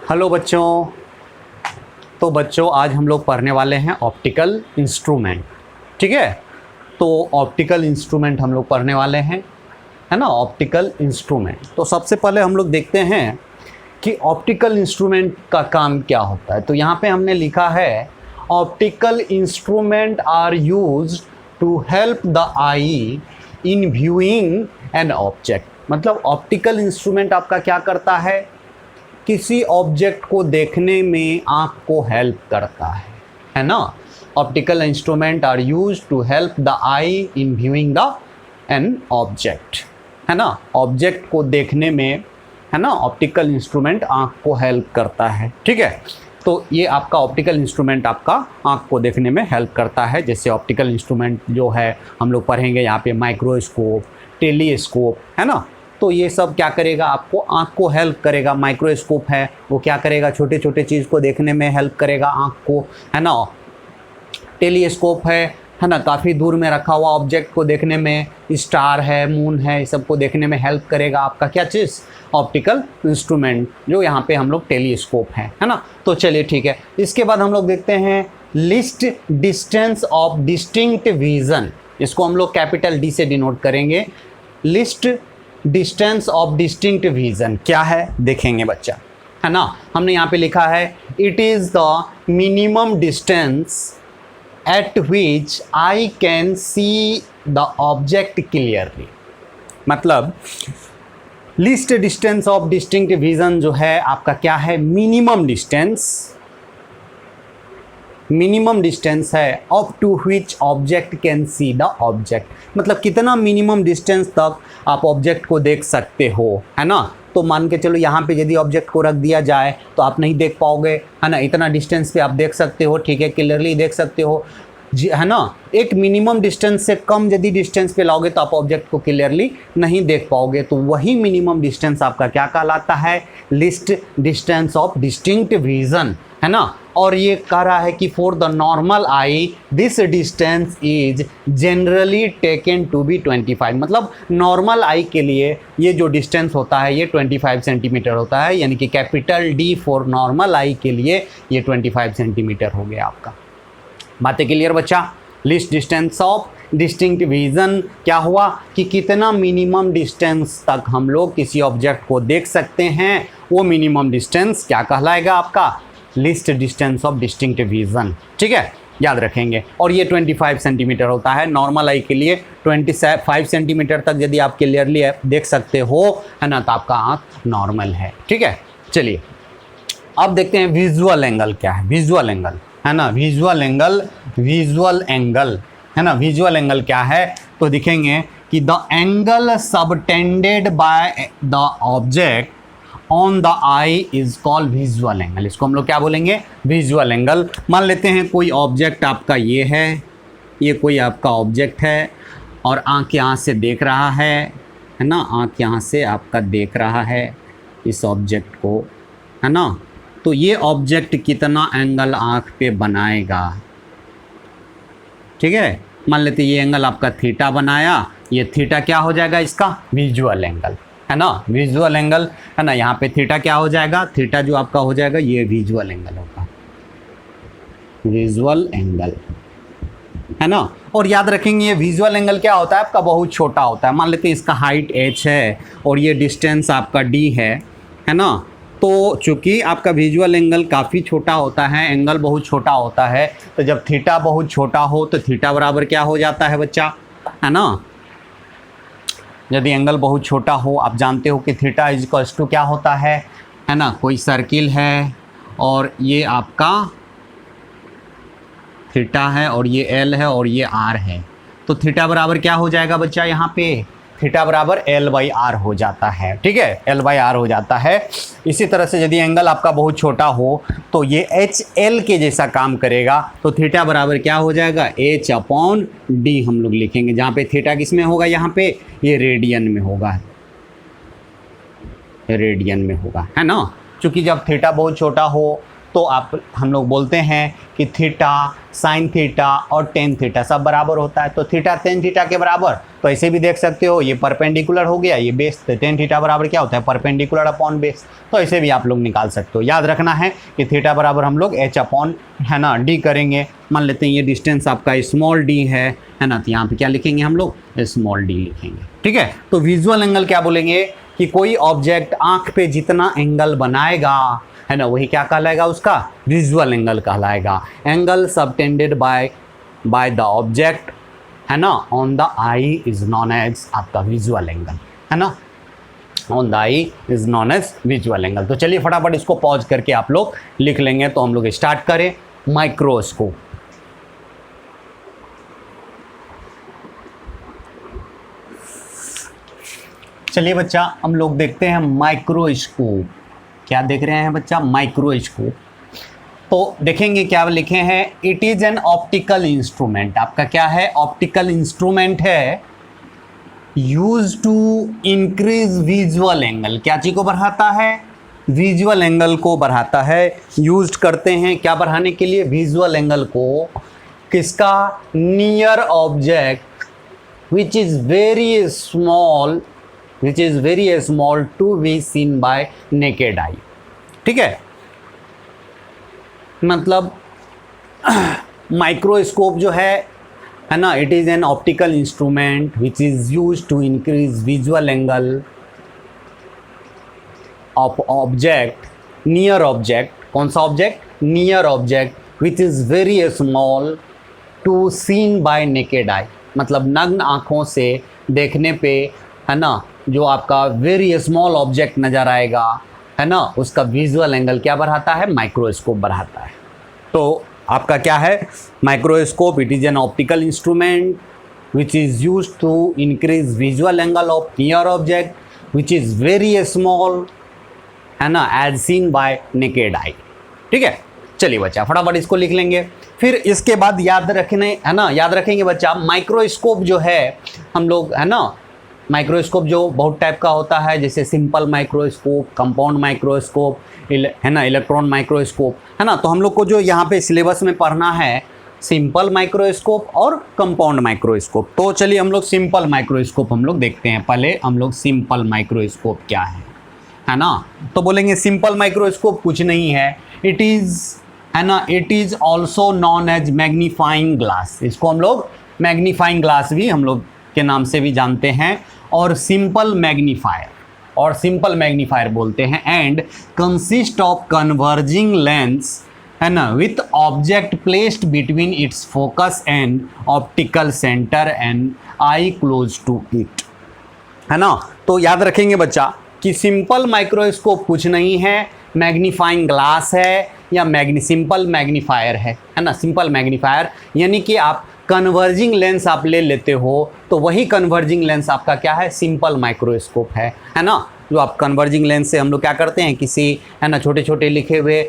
Hello बच्चों। तो बच्चों आज हम लोग पढ़ने वाले हैं ऑप्टिकल इंस्ट्रूमेंट। ठीक है, तो ऑप्टिकल इंस्ट्रूमेंट हम लोग पढ़ने वाले हैं, है ना। ऑप्टिकल इंस्ट्रूमेंट, तो सबसे पहले हम लोग देखते हैं कि ऑप्टिकल इंस्ट्रूमेंट का काम क्या होता है। तो यहाँ पे हमने लिखा है optical instrument are used to help the eye in viewing an object. मतलब ऑप्टिकल इंस्ट्रूमेंट आपका क्या करता है, किसी ऑब्जेक्ट को देखने में आँख को हेल्प करता है ना। Optical instrument are used to help the eye in viewing the an object, है ना। ऑब्जेक्ट को देखने में, है ना, ऑप्टिकल इंस्ट्रूमेंट आँख को हेल्प करता है। ठीक है, तो ये आपका ऑप्टिकल इंस्ट्रूमेंट आपका आँख को देखने में हेल्प करता है। जैसे ऑप्टिकल इंस्ट्रूमेंट जो है हम लोग पढ़ेंगे यहाँ पे माइक्रोस्कोप, टेलीस्कोप, है ना। तो ये सब क्या करेगा, आपको आँख को हेल्प करेगा। माइक्रोस्कोप है वो क्या करेगा, छोटे छोटे चीज़ को देखने में हेल्प करेगा आँख को, है ना। टेलीस्कोप है ना, काफ़ी दूर में रखा हुआ ऑब्जेक्ट को देखने में, स्टार है, मून है, इस सब को देखने में हेल्प करेगा आपका क्या चीज़, ऑप्टिकल इंस्ट्रूमेंट, जो यहाँ पे हम लोग टेलीस्कोप है ना। तो चलिए ठीक है, इसके बाद हम लोग देखते हैं list distance of distinct vision. इसको हम लोग कैपिटल डी से डिनोट करेंगे। List distance of distinct vision क्या है देखेंगे बच्चा, है ना। हमने यहाँ पे लिखा है it is the minimum distance at which I can see the object clearly. मतलब least distance of distinct vision जो है आपका क्या है, मिनिमम डिस्टेंस। मिनिमम डिस्टेंस है up to which object can see the object. मतलब कितना मिनिमम डिस्टेंस तक आप ऑब्जेक्ट को देख सकते हो, है ना। तो मान के चलो यहाँ पे यदि ऑब्जेक्ट को रख दिया जाए तो आप नहीं देख पाओगे, है ना। इतना डिस्टेंस पे आप देख सकते हो, ठीक है, क्लियरली देख सकते हो जी, है ना। एक मिनिमम डिस्टेंस से कम यदि डिस्टेंस पे लाओगे तो आप ऑब्जेक्ट को क्लियरली नहीं देख पाओगे। तो वही मिनिमम डिस्टेंस आपका क्या कहलाता है, least distance of distinct vision, है ना। और ये कह रहा है कि for the normal eye this distance is generally taken to be 25। मतलब नॉर्मल आई के लिए ये जो डिस्टेंस होता है ये 25 सेंटीमीटर होता है, यानी कि कैपिटल डी फॉर नॉर्मल आई के लिए ये 25 सेंटीमीटर हो गया आपका। बातें क्लियर बच्चा। List distance of distinct vision क्या हुआ कि कितना मिनिमम डिस्टेंस तक हम लोग किसी ऑब्जेक्ट को देख सकते हैं, वो मिनिमम डिस्टेंस क्या कहलाएगा आपका, list distance of distinct vision. ठीक है, याद रखेंगे। और ये 25 सेंटीमीटर होता है नॉर्मल आई के लिए। 25 सेंटीमीटर तक यदि आप क्लियरली देख सकते हो, है ना, तो आपका आँख नॉर्मल है। ठीक है, चलिए अब देखते हैं विजुअल एंगल क्या है। विजुअल एंगल, है ना, विजुअल एंगल, विजुअल एंगल, है ना। विजुअल एंगल क्या है तो दिखेंगे कि the angle subtended by the object on the eye is called visual angle. इसको हम लोग क्या बोलेंगे, विजुअल एंगल। मान लेते हैं कोई ऑब्जेक्ट आपका ये है, ये कोई आपका ऑब्जेक्ट है और आँख यहाँ से देख रहा है ना। आँख यहाँ से आपका देख रहा है इस ऑब्जेक्ट को, है ना। तो ये ऑब्जेक्ट कितना एंगल आँख पे बनाएगा, ठीक है। मान लेते ये एंगल आपका थीटा बनाया, ये थीटा क्या हो जाएगा इसका, विजुअल एंगल, है ना। विजुअल एंगल, है ना। यहाँ पे थीटा क्या हो जाएगा, थीटा जो आपका हो जाएगा ये विजुअल एंगल होगा, विजुअल एंगल, है ना। और याद रखेंगे ये विजुअल एंगल क्या होता है आपका, बहुत छोटा होता है। मान लेते हैं इसका हाइट h है और ये डिस्टेंस आपका d है ना। तो चूँकि आपका विजुअल एंगल काफ़ी छोटा होता है, एंगल बहुत छोटा होता है, तो जब थीटा बहुत छोटा हो तो थीटा बराबर क्या हो जाता है बच्चा, है ना। यदि एंगल बहुत छोटा हो, आप जानते हो कि थीटा इज इक्वल्स टू क्या होता है ना। कोई सर्किल है और ये आपका थीटा है और ये एल है और ये आर है, तो थीटा बराबर क्या हो जाएगा बच्चा, यहाँ पे थीटा बराबर एल बाई आर हो जाता है। ठीक है, एल बाई आर हो जाता है। इसी तरह से यदि एंगल आपका बहुत छोटा हो तो ये एच एल के जैसा काम करेगा, तो थीटा बराबर क्या हो जाएगा, एच अपॉन डी हम लोग लिखेंगे, जहाँ पे थीटा किस में होगा, यहाँ पे ये रेडियन में होगा, रेडियन में होगा, है ना। क्योंकि जब थीटा बहुत छोटा हो तो आप हम लोग बोलते हैं कि थीटा साइन थीटा और टेन थीटा सब बराबर होता है। तो थीटा टेन थीटा के बराबर, तो ऐसे भी देख सकते हो, ये परपेंडिकुलर हो गया, ये बेस, तो टेन थीटा बराबर क्या होता है, परपेंडिकुलर अपॉन बेस। तो ऐसे भी आप लोग निकाल सकते हो। याद रखना है कि थीटा बराबर हम लोग एच अपॉन है ना डी करेंगे। मान लेते हैं ये डिस्टेंस आपका स्मॉल डी है ना, तो यहाँ पे क्या लिखेंगे हम लोग, स्मॉल डी लिखेंगे। ठीक है, तो विजुअल एंगल क्या बोलेंगे कि कोई ऑब्जेक्ट आंख पे जितना एंगल बनाएगा है ना, वही क्या कहलाएगा, उसका विजुअल एंगल कहलाएगा। Angle subtended by the object है ना on the eye is known as आपका विजुअल एंगल है ना, on the eye is known as visual angle. तो चलिए फटाफट इसको पॉज करके आप लोग लिख लेंगे। तो हम लोग स्टार्ट करें, माइक्रोस्कोप। चलिए बच्चा हम लोग देखते हैं माइक्रोस्कोप। क्या देख रहे हैं बच्चा, माइक्रोस्कोप। तो देखेंगे क्या लिखे हैं, it is an optical instrument. आपका क्या है, ऑप्टिकल इंस्ट्रूमेंट है, use to increase visual angle. क्या चीज को बढ़ाता है, विजुअल एंगल को बढ़ाता है। यूज करते हैं क्या बढ़ाने के लिए, विजुअल एंगल को। किसका, near object which is very small, which is very small to be seen by naked eye। ठीक है, मतलब माइक्रोस्कोप जो है ना, it is an optical instrument which is use to increase visual angle of object, near object. कौन सा object, near object which is very small to seen by naked eye. मतलब नग्न आंखों से देखने पे है ना, जो आपका वेरी स्मॉल ऑब्जेक्ट नज़र आएगा है ना, उसका विजुअल एंगल क्या बढ़ाता है, माइक्रोस्कोप बढ़ाता है। तो आपका क्या है, microscope, it is an optical instrument which is use to increase visual angle of near object which is very small है ना, as seen by naked eye. ठीक है, चलिए बच्चा फटाफट इसको लिख लेंगे। फिर इसके बाद याद रखने है ना, याद रखेंगे बच्चा, माइक्रोस्कोप जो है हम लोग है ना, माइक्रोस्कोप जो बहुत टाइप का होता है, जैसे सिंपल माइक्रोस्कोप, कंपाउंड माइक्रोस्कोप है ना, इलेक्ट्रॉन माइक्रोस्कोप है ना। तो हम लोग को जो यहाँ पे सिलेबस में पढ़ना है, सिंपल माइक्रोस्कोप और कंपाउंड माइक्रोस्कोप। तो चलिए हम लोग सिंपल माइक्रोस्कोप हम लोग देखते हैं। पहले हम लोग सिंपल माइक्रोस्कोप क्या है ना, तो बोलेंगे सिंपल माइक्रोस्कोप कुछ नहीं है, इट इज़ है ना, it is also known as magnifying glass. इसको हम लोग मैग्नीफाइंग ग्लास भी हम लोग के नाम से भी जानते हैं, और सिंपल मैग्नीफायर, और सिंपल मैग्नीफायर बोलते हैं। And consist of converging lens है ना, with object placed between its focus and optical centre and eye close to it है ना। तो याद रखेंगे बच्चा कि सिंपल माइक्रोस्कोप कुछ नहीं है, मैग्नीफाइंग ग्लास है या सिंपल मैग्नीफायर है ना। सिंपल मैग्नीफायर यानी कि आप कन्वर्जिंग लेंस आप ले लेते हो, तो वही कन्वर्जिंग लेंस आपका क्या है, सिंपल माइक्रोस्कोप है ना। जो आप कन्वर्जिंग लेंस से हम लोग क्या करते हैं, किसी है ना छोटे छोटे लिखे हुए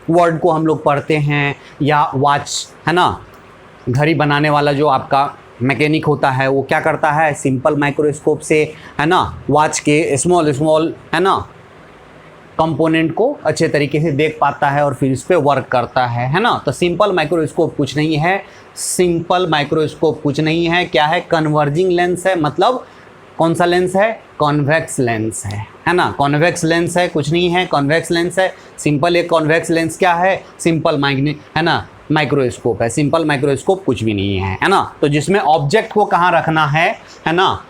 वर्ड को हम लोग पढ़ते हैं, या वॉच है ना, घड़ी बनाने वाला जो आपका मैकेनिक होता है वो क्या करता है, सिंपल माइक्रोस्कोप से है ना वॉच के स्मॉल स्मॉल है ना कंपोनेंट को अच्छे तरीके से देख पाता है और फिर इस पर वर्क करता है ना। तो सिंपल माइक्रोस्कोप कुछ नहीं है, सिंपल माइक्रोस्कोप कुछ नहीं है, क्या है, कन्वर्जिंग लेंस है। मतलब कौन सा लेंस है, कॉन्वेक्स लेंस है ना, कॉन्वेक्स लेंस है, कुछ नहीं है, कॉन्वेक्स लेंस है। सिंपल एक कॉन्वेक्स लेंस क्या है, सिंपल है ना माइक्रोस्कोप है। सिंपल माइक्रोस्कोप कुछ भी नहीं है ना। तो जिसमें ऑब्जेक्ट को कहाँ रखना है ना,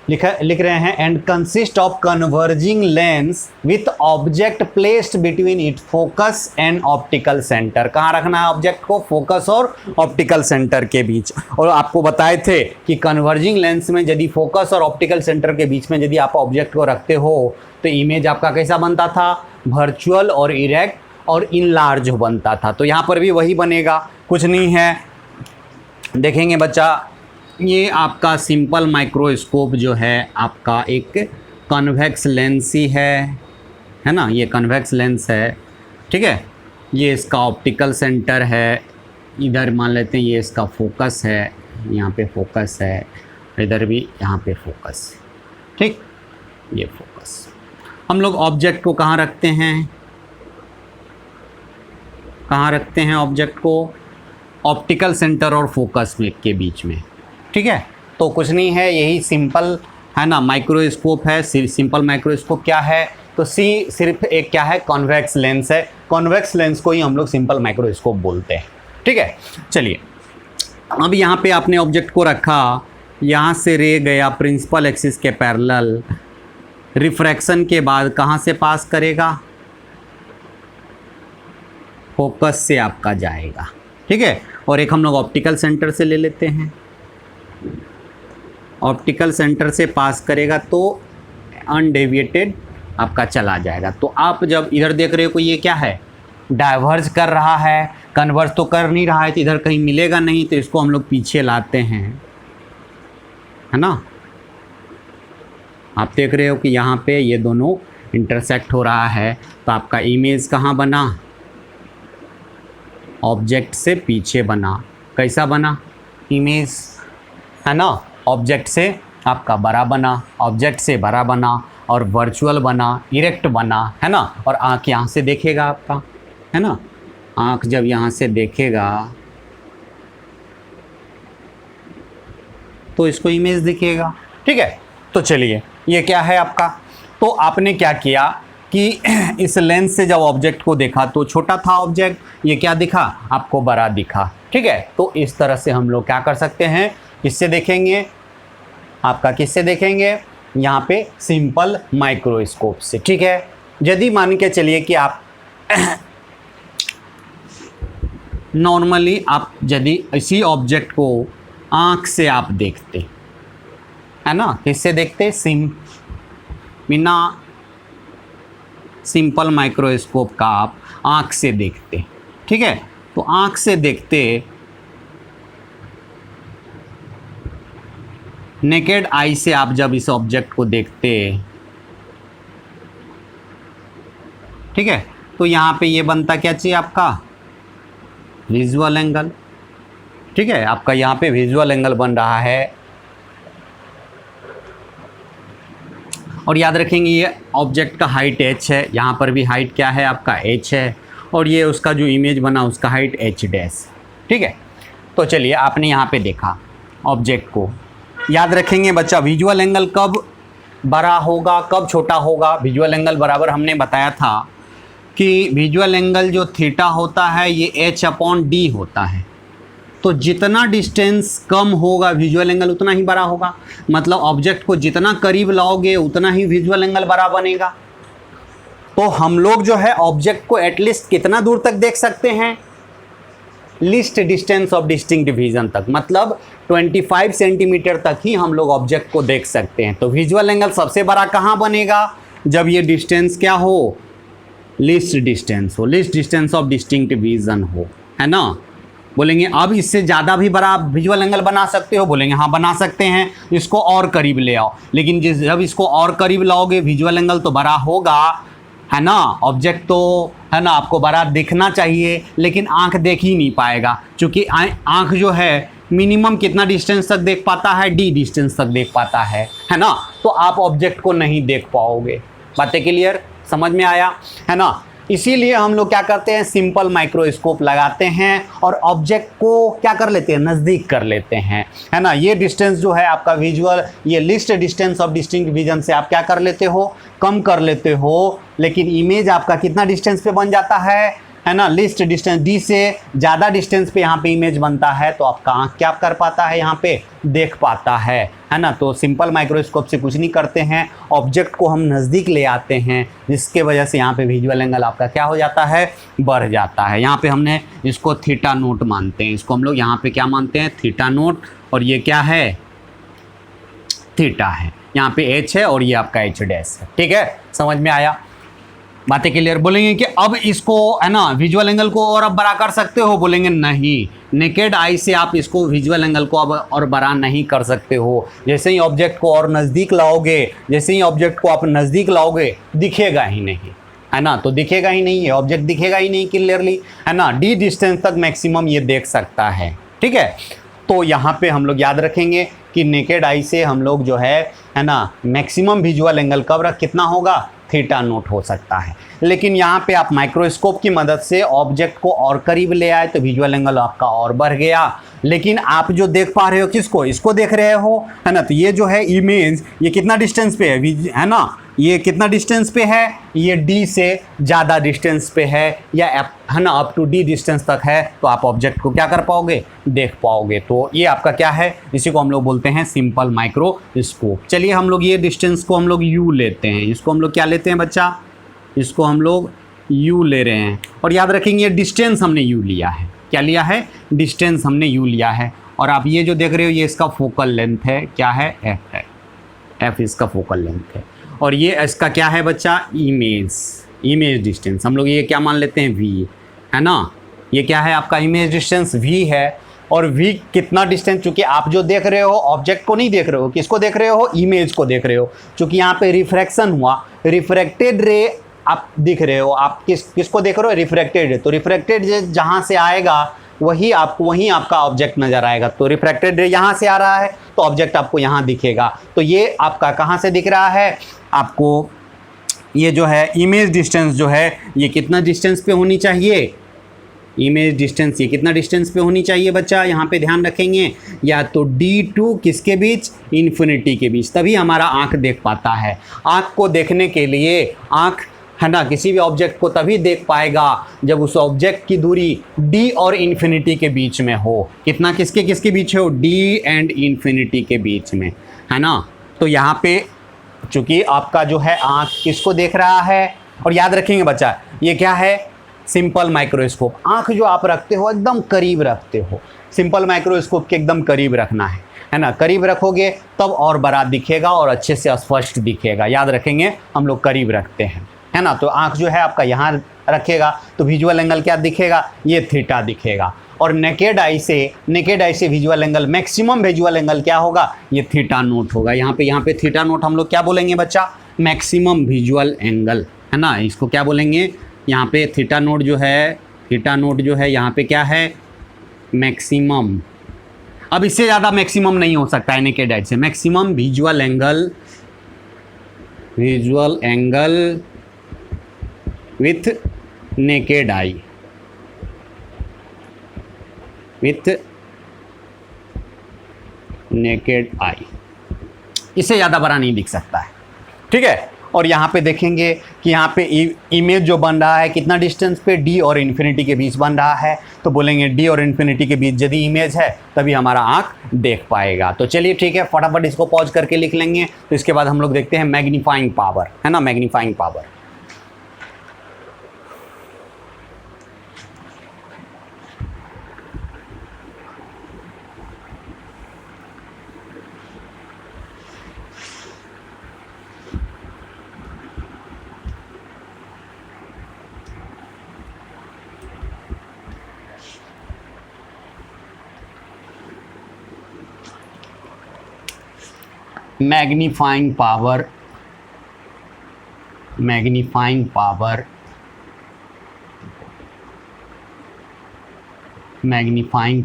लिख रहे हैं, and consist of converging lens with object placed between it focus and optical centre. कहाँ रखना है ऑब्जेक्ट को, फोकस और ऑप्टिकल सेंटर के बीच। और आपको बताए थे कि कन्वर्जिंग लेंस में यदि फोकस और ऑप्टिकल सेंटर के बीच में यदि आप ऑब्जेक्ट को रखते हो तो इमेज आपका कैसा बनता था, वर्चुअल और इरेक्ट और इनलार्ज बनता था। तो यहाँ पर भी वही बनेगा, कुछ नहीं है। देखेंगे बच्चा, ये आपका सिंपल माइक्रोस्कोप जो है आपका एक कन्वेक्स लेंस ही है ना, ये कन्वेक्स लेंस है। ठीक है, ये इसका ऑप्टिकल सेंटर है, इधर मान लेते हैं ये इसका फोकस है, यहाँ पे फोकस है, इधर भी यहाँ पे फोकस। ठीक, ये फोकस। हम लोग ऑब्जेक्ट को कहाँ रखते हैं, कहाँ रखते हैं ऑब्जेक्ट को? ऑप्टिकल सेंटर और फोकस में के बीच में, ठीक है। तो कुछ नहीं है, यही सिंपल है ना माइक्रोस्कोप है। सिंपल माइक्रोस्कोप क्या है? तो सिर्फ एक क्या है, कॉन्वेक्स लेंस है। कॉन्वेक्स लेंस को ही हम लोग सिंपल माइक्रोस्कोप बोलते हैं, ठीक है। चलिए, अब यहाँ पे आपने ऑब्जेक्ट को रखा, यहाँ से रे गया प्रिंसिपल एक्सिस के पैरेलल, रिफ्रैक्शन के बाद कहाँ से पास करेगा? फोकस से आपका जाएगा, ठीक है। और एक हम लोग ऑप्टिकल सेंटर से ले लेते हैं, ऑप्टिकल सेंटर से पास करेगा तो अनडेविएटेड आपका चला जाएगा। तो आप जब इधर देख रहे हो कि ये क्या है, डाइवर्ज कर रहा है, कन्वर्ज तो कर नहीं रहा है, तो इधर कहीं मिलेगा नहीं, तो इसको हम लोग पीछे लाते हैं, है ना। आप देख रहे हो कि यहाँ पे ये दोनों इंटरसेक्ट हो रहा है, तो आपका इमेज कहाँ बना? ऑब्जेक्ट से पीछे बना। कैसा बना इमेज, है ना? ऑब्जेक्ट से आपका बड़ा बना, ऑब्जेक्ट से बड़ा बना और वर्चुअल बना, इरेक्ट बना, है ना। और आँख यहाँ से देखेगा आपका, है ना। आँख जब यहाँ से देखेगा तो इसको इमेज दिखेगा, ठीक है। तो चलिए, ये क्या है आपका? तो आपने क्या किया कि इस लेंस से जब ऑब्जेक्ट को देखा तो छोटा था ऑब्जेक्ट, ये क्या दिखा आपको? बड़ा दिखा, ठीक है। तो इस तरह से हम लोग क्या कर सकते हैं, किससे देखेंगे आपका, किससे देखेंगे? यहाँ पे सिंपल माइक्रोस्कोप से, ठीक है। यदि मान के चलिए कि आप नॉर्मली आप यदि इसी ऑब्जेक्ट को आँख से आप देखते, है ना, किससे देखते? बिना सिंपल माइक्रोस्कोप का आप आँख से देखते, ठीक है। तो आँख से देखते, नेकेड आई से आप जब इस ऑब्जेक्ट को देखते, ठीक है, तो यहाँ पे ये बनता क्या चाहिए आपका? विजुअल एंगल, ठीक है। आपका यहाँ पे विजुअल एंगल बन रहा है। और याद रखेंगे ये ऑब्जेक्ट का हाइट h है, यहाँ पर भी हाइट क्या है आपका? h है। और ये उसका जो इमेज बना उसका हाइट h डैश, ठीक है। तो चलिए, आपने यहाँ पे देखा ऑब्जेक्ट को, याद रखेंगे बच्चा विजुअल एंगल कब बड़ा होगा, कब छोटा होगा? विजुअल एंगल बराबर हमने बताया था कि विजुअल एंगल जो थीटा होता है ये h/d होता है। तो जितना डिस्टेंस कम होगा विजुअल एंगल उतना ही बड़ा होगा। मतलब ऑब्जेक्ट को जितना करीब लाओगे उतना ही विजुअल एंगल बड़ा बनेगा। तो हम लोग जो है ऑब्जेक्ट को एटलीस्ट कितना दूर तक देख सकते हैं? Least distance of distinct vision तक, मतलब 25 सेंटीमीटर तक ही हम लोग ऑब्जेक्ट को देख सकते हैं। तो विजुअल एंगल सबसे बड़ा कहाँ बनेगा? जब ये डिस्टेंस क्या हो? लीस्ट डिस्टेंस हो, least distance of distinct vision हो, है ना। बोलेंगे अब इससे ज़्यादा भी बड़ा आप विजुअल एंगल बना सकते हो? बोलेंगे हाँ बना सकते हैं, इसको और करीब ले आओ। लेकिन जब इसको और करीब लाओगे विजुअल एंगल तो बड़ा होगा, है ना। ऑब्जेक्ट तो है ना आपको बड़ा दिखना चाहिए, लेकिन आंख देख ही नहीं पाएगा, क्योंकि आंख जो है मिनिमम कितना डिस्टेंस तक देख पाता है? d डिस्टेंस तक देख पाता है ना। तो आप ऑब्जेक्ट को नहीं देख पाओगे। बातें क्लियर, समझ में आया, है ना। इसीलिए हम लोग क्या करते हैं, सिंपल माइक्रोस्कोप लगाते हैं और ऑब्जेक्ट को क्या कर लेते हैं? नज़दीक कर लेते हैं, है ना। ये डिस्टेंस जो है आपका विजुअल, ये list distance of distinct vision से आप क्या कर लेते हो? कम कर लेते हो। लेकिन इमेज आपका कितना डिस्टेंस पे बन जाता है ना, लिस्ट डिस्टेंस d से ज़्यादा डिस्टेंस पे यहाँ पे इमेज बनता है, तो आपका आँख क्या कर पाता है? यहाँ पे देख पाता है ना। तो सिंपल माइक्रोस्कोप से कुछ नहीं करते हैं, ऑब्जेक्ट को हम नज़दीक ले आते हैं, जिसके वजह से यहाँ पे विजुअल एंगल आपका क्या हो जाता है? बढ़ जाता है। यहाँ पे हमने इसको थीटा नोट मानते हैं, इसको हम लोग यहाँ पे क्या मानते हैं? Theta note. और ये क्या है? थीटा है। यहाँ पे h है और ये आपका h डैश है, ठीक है। समझ में आया? बातें क्लियर। बोलेंगे कि अब इसको है ना विजुअल एंगल को और अब बड़ा कर सकते हो? बोलेंगे नहीं, नेकेड आई से आप इसको विजुअल एंगल को अब और बड़ा नहीं कर सकते हो। जैसे ही ऑब्जेक्ट को और नज़दीक लाओगे, जैसे ही ऑब्जेक्ट को आप नज़दीक लाओगे दिखेगा ही नहीं, है ना। तो दिखेगा ही नहीं, ये ऑब्जेक्ट दिखेगा ही नहीं क्लियरली, है ना। d डिस्टेंस तक मैक्सिमम ये देख सकता है, ठीक है। तो यहाँ पे हम लोग याद रखेंगे कि नेकेड आई से हम लोग जो है ना मैक्सिमम विजुअल एंगल कब कितना होगा? थीटा नोट हो सकता है। लेकिन यहाँ पे आप माइक्रोस्कोप की मदद से ऑब्जेक्ट को और करीब ले आए तो विजुअल एंगल आपका और बढ़ गया। लेकिन आप जो देख पा रहे हो किसको, इसको देख रहे हो, है ना। तो ये जो है इमेज, ये कितना डिस्टेंस पे है ना, ये कितना डिस्टेंस पे है, ये d से ज़्यादा डिस्टेंस पे है या है ना अप टू d डिस्टेंस तक है, तो आप ऑब्जेक्ट को क्या कर पाओगे, देख पाओगे। तो ये आपका क्या है, इसी को हम लोग बोलते हैं सिंपल माइक्रोस्कोप। चलिए हम लोग ये डिस्टेंस को हम लोग u लेते हैं, इसको हम लोग क्या लेते हैं बच्चा, इसको हम लोग u ले रहे हैं। और याद रखेंगे डिस्टेंस हमने u लिया है, क्या लिया है, डिस्टेंस हमने u लिया है। और आप ये जो देख रहे हो ये इसका फोकल लेंथ है, क्या है, f है, f इसका फोकल लेंथ है। और ये इसका क्या है बच्चा, इमेज डिस्टेंस, हम लोग ये क्या मान लेते हैं, v, है ना। ये क्या है आपका इमेज डिस्टेंस v है। और v कितना डिस्टेंस, चूँकि आप जो देख रहे हो ऑब्जेक्ट को नहीं देख रहे हो, किसको देख रहे हो, इमेज को देख रहे हो। चूँकि यहाँ पे रिफ्रैक्शन हुआ, रिफ्रैक्टेड रे आप दिख रहे हो, आप किसको देख रहे हो, रिफ्रैक्टेड रे। तो रिफ्रैक्टेड रे जहाँ से आएगा वहीं आपका ऑब्जेक्ट नज़र आएगा। तो रिफ्रैक्टेड रे यहाँ से आ रहा है तो ऑब्जेक्ट आपको यहाँ दिखेगा। तो ये आपका कहाँ से दिख रहा है आपको, ये जो है इमेज डिस्टेंस जो है ये कितना डिस्टेंस पे होनी चाहिए, इमेज डिस्टेंस ये कितना डिस्टेंस पे होनी चाहिए बच्चा, यहाँ पे ध्यान रखेंगे, या तो d2 किसके बीच, इन्फिनिटी के बीच, तभी हमारा आँख देख पाता है। आँख को देखने के लिए, आँख है ना किसी भी ऑब्जेक्ट को तभी देख पाएगा जब उस ऑब्जेक्ट की दूरी d और इन्फिनिटी के बीच में हो। कितना किसके किसके बीच हो, d एंड इन्फिनिटी के बीच में, है ना। तो यहाँ पे चूँकि आपका जो है आँख किसको देख रहा है, और याद रखेंगे बच्चा ये क्या है, सिंपल माइक्रोस्कोप। आँख जो आप रखते हो एकदम करीब रखते हो, सिंपल माइक्रोस्कोप के एकदम करीब रखना है ना। करीब रखोगे तब और बड़ा दिखेगा और अच्छे से स्पष्ट दिखेगा। याद रखेंगे हम लोग करीब रखते हैं, है ना। तो आँख जो है आपका यहाँ रखेगा तो विजुअल एंगल क्या दिखेगा, ये थीटा दिखेगा। और नेकेड आई से visual angle, maximum visual angle क्या होगा, ये थीटा नोट होगा। यहाँ पे थीटा नोट हम लोग क्या बोलेंगे बच्चा, मैक्सिमम विजुअल एंगल, है ना। इसको क्या बोलेंगे, यहाँ पे थीटा नोट जो है यहाँ पे क्या है, मैक्सिमम। अब इससे ज़्यादा मैक्सिमम नहीं हो सकता है नेकेड आई से, maximum visual angle with naked eye, इससे ज़्यादा बड़ा नहीं दिख सकता है, ठीक है। और यहाँ पे देखेंगे कि यहाँ पे इमेज जो बन रहा है कितना डिस्टेंस पे, d और इन्फिनिटी के बीच बन रहा है। तो बोलेंगे d और इन्फिनिटी के बीच यदि इमेज है तभी हमारा आँख देख पाएगा। तो चलिए ठीक है, फटाफट इसको पॉज करके लिख लेंगे। तो इसके बाद हम लोग देखते हैं मैग्नीफाइंग पावर, है ना, मैग्नीफाइंग पावर। मैग्नीफाइंग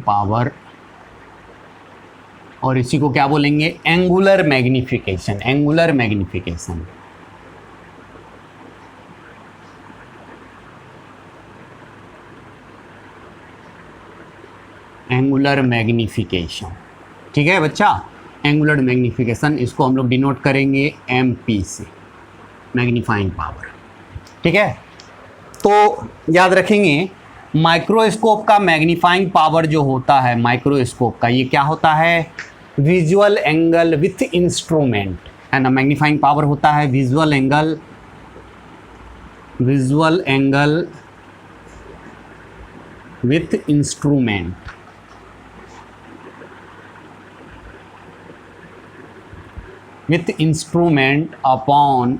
पावर और इसी को क्या बोलेंगे, एंगुलर मैग्निफिकेशन। एंगुलर मैग्निफिकेशन, ठीक है बच्चा। एंगुलर मैग्निफिकेशन, इसको हम लोग डिनोट करेंगे MP से, मैग्नीफाइंग पावर, ठीक है। तो याद रखेंगे माइक्रोस्कोप का मैग्नीफाइंग पावर जो होता है, माइक्रोस्कोप का ये क्या होता है, विजुअल एंगल विथ इंस्ट्रूमेंट, है ना। मैग्नीफाइंग पावर होता है visual angle with instrument, upon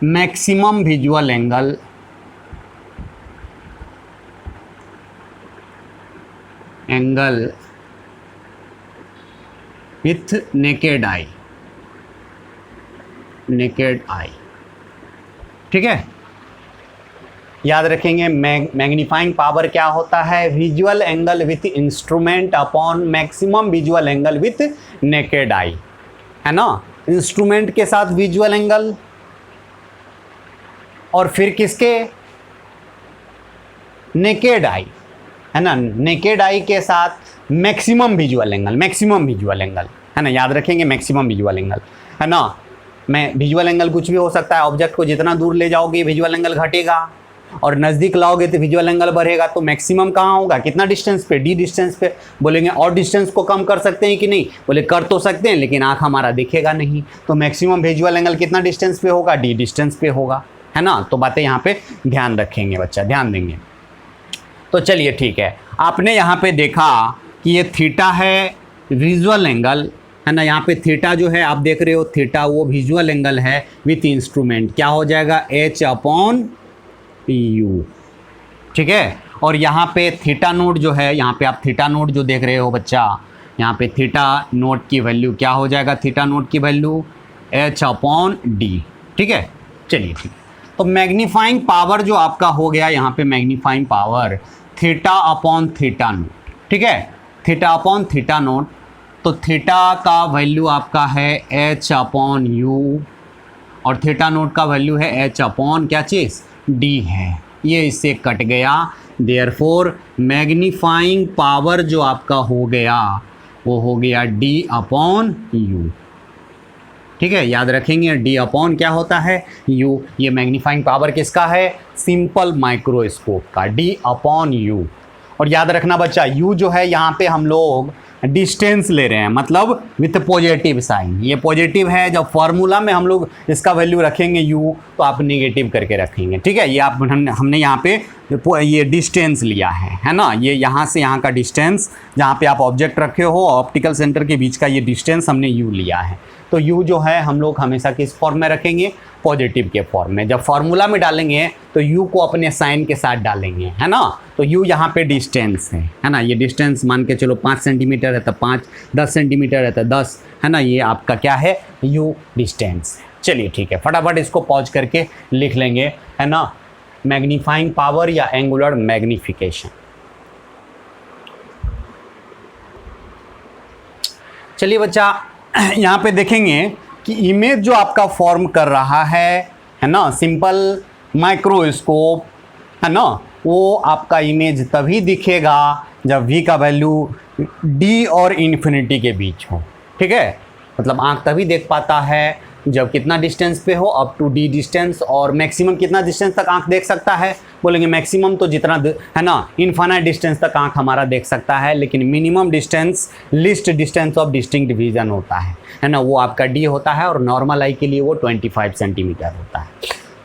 maximum visual angle with naked eye, ठीक है। याद रखेंगे मैग्नीफाइंग पावर क्या होता है, visual angle with instrument upon maximum visual angle with naked eye, है ना। इंस्ट्रूमेंट के साथ विजुअल एंगल और फिर किसके, नेकेड आई, है ना, नेकेड आई के साथ maximum visual angle, maximum visual angle, है ना, याद रखेंगे मैक्सिमम विजुअल एंगल, है ना। मैं विजुअल एंगल कुछ भी हो सकता है, ऑब्जेक्ट को जितना दूर ले जाओगे विजुअल एंगल घटेगा और नज़दीक लाओगे तो विजुअल एंगल बढ़ेगा। तो मैक्सिमम कहाँ होगा, कितना डिस्टेंस पे, डी डिस्टेंस पे। बोलेंगे और डिस्टेंस को कम कर सकते हैं कि नहीं, बोले कर तो सकते हैं लेकिन आँख हमारा दिखेगा नहीं, तो मैक्सिमम विजुअल एंगल कितना डिस्टेंस पे होगा, डी डिस्टेंस पे होगा, है ना। तो बातें यहाँ पे ध्यान रखेंगे बच्चा, ध्यान देंगे। तो चलिए ठीक है, आपने यहाँ पे देखा कि ये थीटा है विजुअल एंगल, है ना। यहाँ पे थीटा जो है आप देख रहे हो, थीटा वो विजुअल एंगल है विथ इंस्ट्रूमेंट, क्या हो जाएगा, h/u, ठीक है। और यहाँ पे थीटा नोट जो है, यहाँ पे आप थीटा नोट जो देख रहे हो बच्चा, यहाँ पे थीटा नोट की वैल्यू क्या हो जाएगा, थीटा नोट की वैल्यू h/d, ठीक है। चलिए ठीक, तो मैग्नीफाइंग पावर जो आपका हो गया यहाँ पे, मैग्नीफाइंग पावर थीटा/थीटा नोट, ठीक है, थीटा/थीटा नोट। तो थीटा का वैल्यू आपका है h/u और थीटा नोट का वैल्यू है h/ क्या चीज़, d है, ये इससे कट गया। देयरफॉर मैग्नीफाइंग पावर जो आपका हो गया वो हो गया d/u, ठीक है, याद रखेंगे d/ क्या होता है, u। ये मैग्नीफाइंग पावर किसका है, सिंपल माइक्रोस्कोप का, d/u। और याद रखना बच्चा, u जो है यहाँ पे हम लोग डिस्टेंस ले रहे हैं, मतलब विथ पॉजिटिव साइन, ये पॉजिटिव है। जब फार्मूला में हम लोग इसका वैल्यू रखेंगे u तो आप नेगेटिव करके रखेंगे, ठीक है। ये आप हमने यहाँ पे ये डिस्टेंस लिया है ना, ये यहाँ से यहाँ का डिस्टेंस, जहाँ पे आप ऑब्जेक्ट रखे हो ऑप्टिकल सेंटर के बीच का ये डिस्टेंस हमने u लिया है। तो u जो है हम लोग हमेशा किस फॉर्म में रखेंगे, पॉजिटिव के फॉर्म में। जब फार्मूला में डालेंगे तो u को अपने साइन के साथ डालेंगे, है ना। तो u यहाँ पे डिस्टेंस है ना, ये डिस्टेंस मान के चलो 5 सेंटीमीटर है तो 5, 10 सेंटीमीटर है तो 10, है ना, ये आपका क्या है, u डिस्टेंस। चलिए ठीक है, फटाफट इसको पॉज करके लिख लेंगे, है ना, मैग्नीफाइंग पावर या एंगुलर मैग्निफिकेशन। चलिए बच्चा, यहाँ पे देखेंगे कि इमेज जो आपका फॉर्म कर रहा है ना, सिंपल माइक्रोस्कोप, है ना, वो आपका इमेज तभी दिखेगा जब v का वैल्यू d और इन्फिनिटी के बीच हो, ठीक है। मतलब आँख तभी देख पाता है जब कितना डिस्टेंस पे हो, अप टू d डिस्टेंस। और मैक्सिमम कितना डिस्टेंस तक आँख देख सकता है, बोलेंगे मैक्सिमम तो जितना है ना, इनफाइनाइट डिस्टेंस तक आँख हमारा देख सकता है, लेकिन minimum distance, least distance of distinct vision होता है ना, वो आपका d होता है और नॉर्मल आई के लिए वो 25 सेंटीमीटर होता है।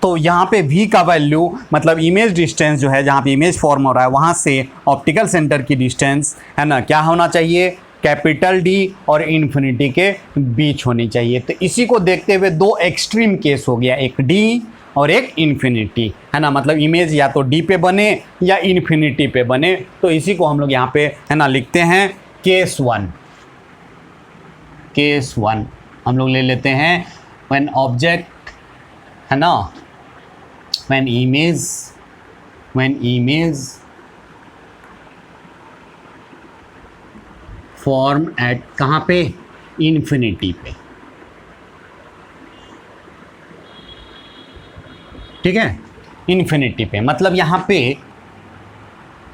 तो यहाँ पे v का वैल्यू मतलब इमेज डिस्टेंस जो है, जहाँ पे इमेज फॉर्म हो रहा है वहाँ से ऑप्टिकल सेंटर की डिस्टेंस, है ना, क्या होना चाहिए, कैपिटल D और इन्फिनिटी के बीच होनी चाहिए। तो इसी को देखते हुए दो एक्सट्रीम केस हो गया, एक D और एक इन्फिनिटी, है ना, मतलब इमेज या तो D पे बने या इन्फिनिटी पे बने। तो इसी को हम लोग यहाँ पे, है ना, लिखते हैं केस वन हम लोग ले लेते हैं, व्हेन ऑब्जेक्ट, है ना, when image form at कहाँ पे, इन्फिनिटी पे, ठीक है, इन्फिनिटी पे। मतलब यहाँ पे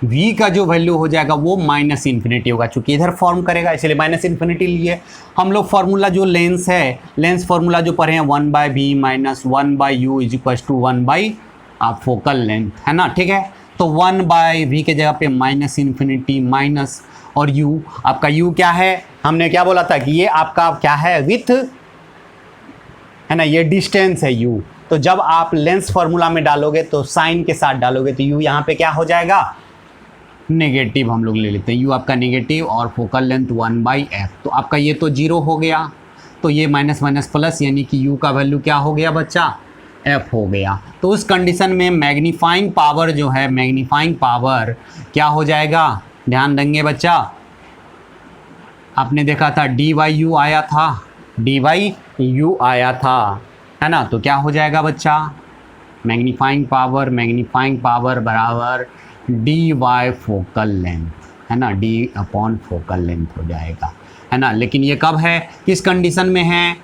v का जो वैल्यू हो जाएगा वो माइनस इन्फिनिटी होगा, चूंकि इधर फॉर्म करेगा इसलिए माइनस इन्फिनिटी लिए। हम लोग फार्मूला जो लेंस है, लेंस फार्मूला जो पढ़े हैं 1/v minus 1/u is equal to 1/, आप फोकल लेंथ, है ना, ठीक है। तो 1/v के जगह पे माइनस इन्फिनिटी माइनस, और u आपका u क्या है, हमने क्या बोला था कि ये आपका क्या है, विथ, है ना, ये डिस्टेंस है u। तो जब आप लेंस फार्मूला में डालोगे तो साइन के साथ डालोगे तो u यहाँ पे क्या हो जाएगा, नेगेटिव हम लोग ले लेते हैं, u आपका नेगेटिव और फोकल लेंथ 1/f। तो आपका ये तो 0 हो गया, तो ये माइनस माइनस प्लस, यानी कि u का वैल्यू क्या हो गया बच्चा, f हो गया। तो उस कंडीशन में मैग्नीफाइंग पावर जो है, मैग्नीफाइंग पावर क्या हो जाएगा, ध्यान देंगे बच्चा, आपने देखा था dy/u आया था, dy/u आया था, है ना। तो क्या हो जाएगा बच्चा, मैग्नीफाइंग पावर बराबर dy फोकल लेंथ, है ना, d/फोकल लेंथ हो जाएगा, है ना। लेकिन ये कब है, किस कंडीशन में है,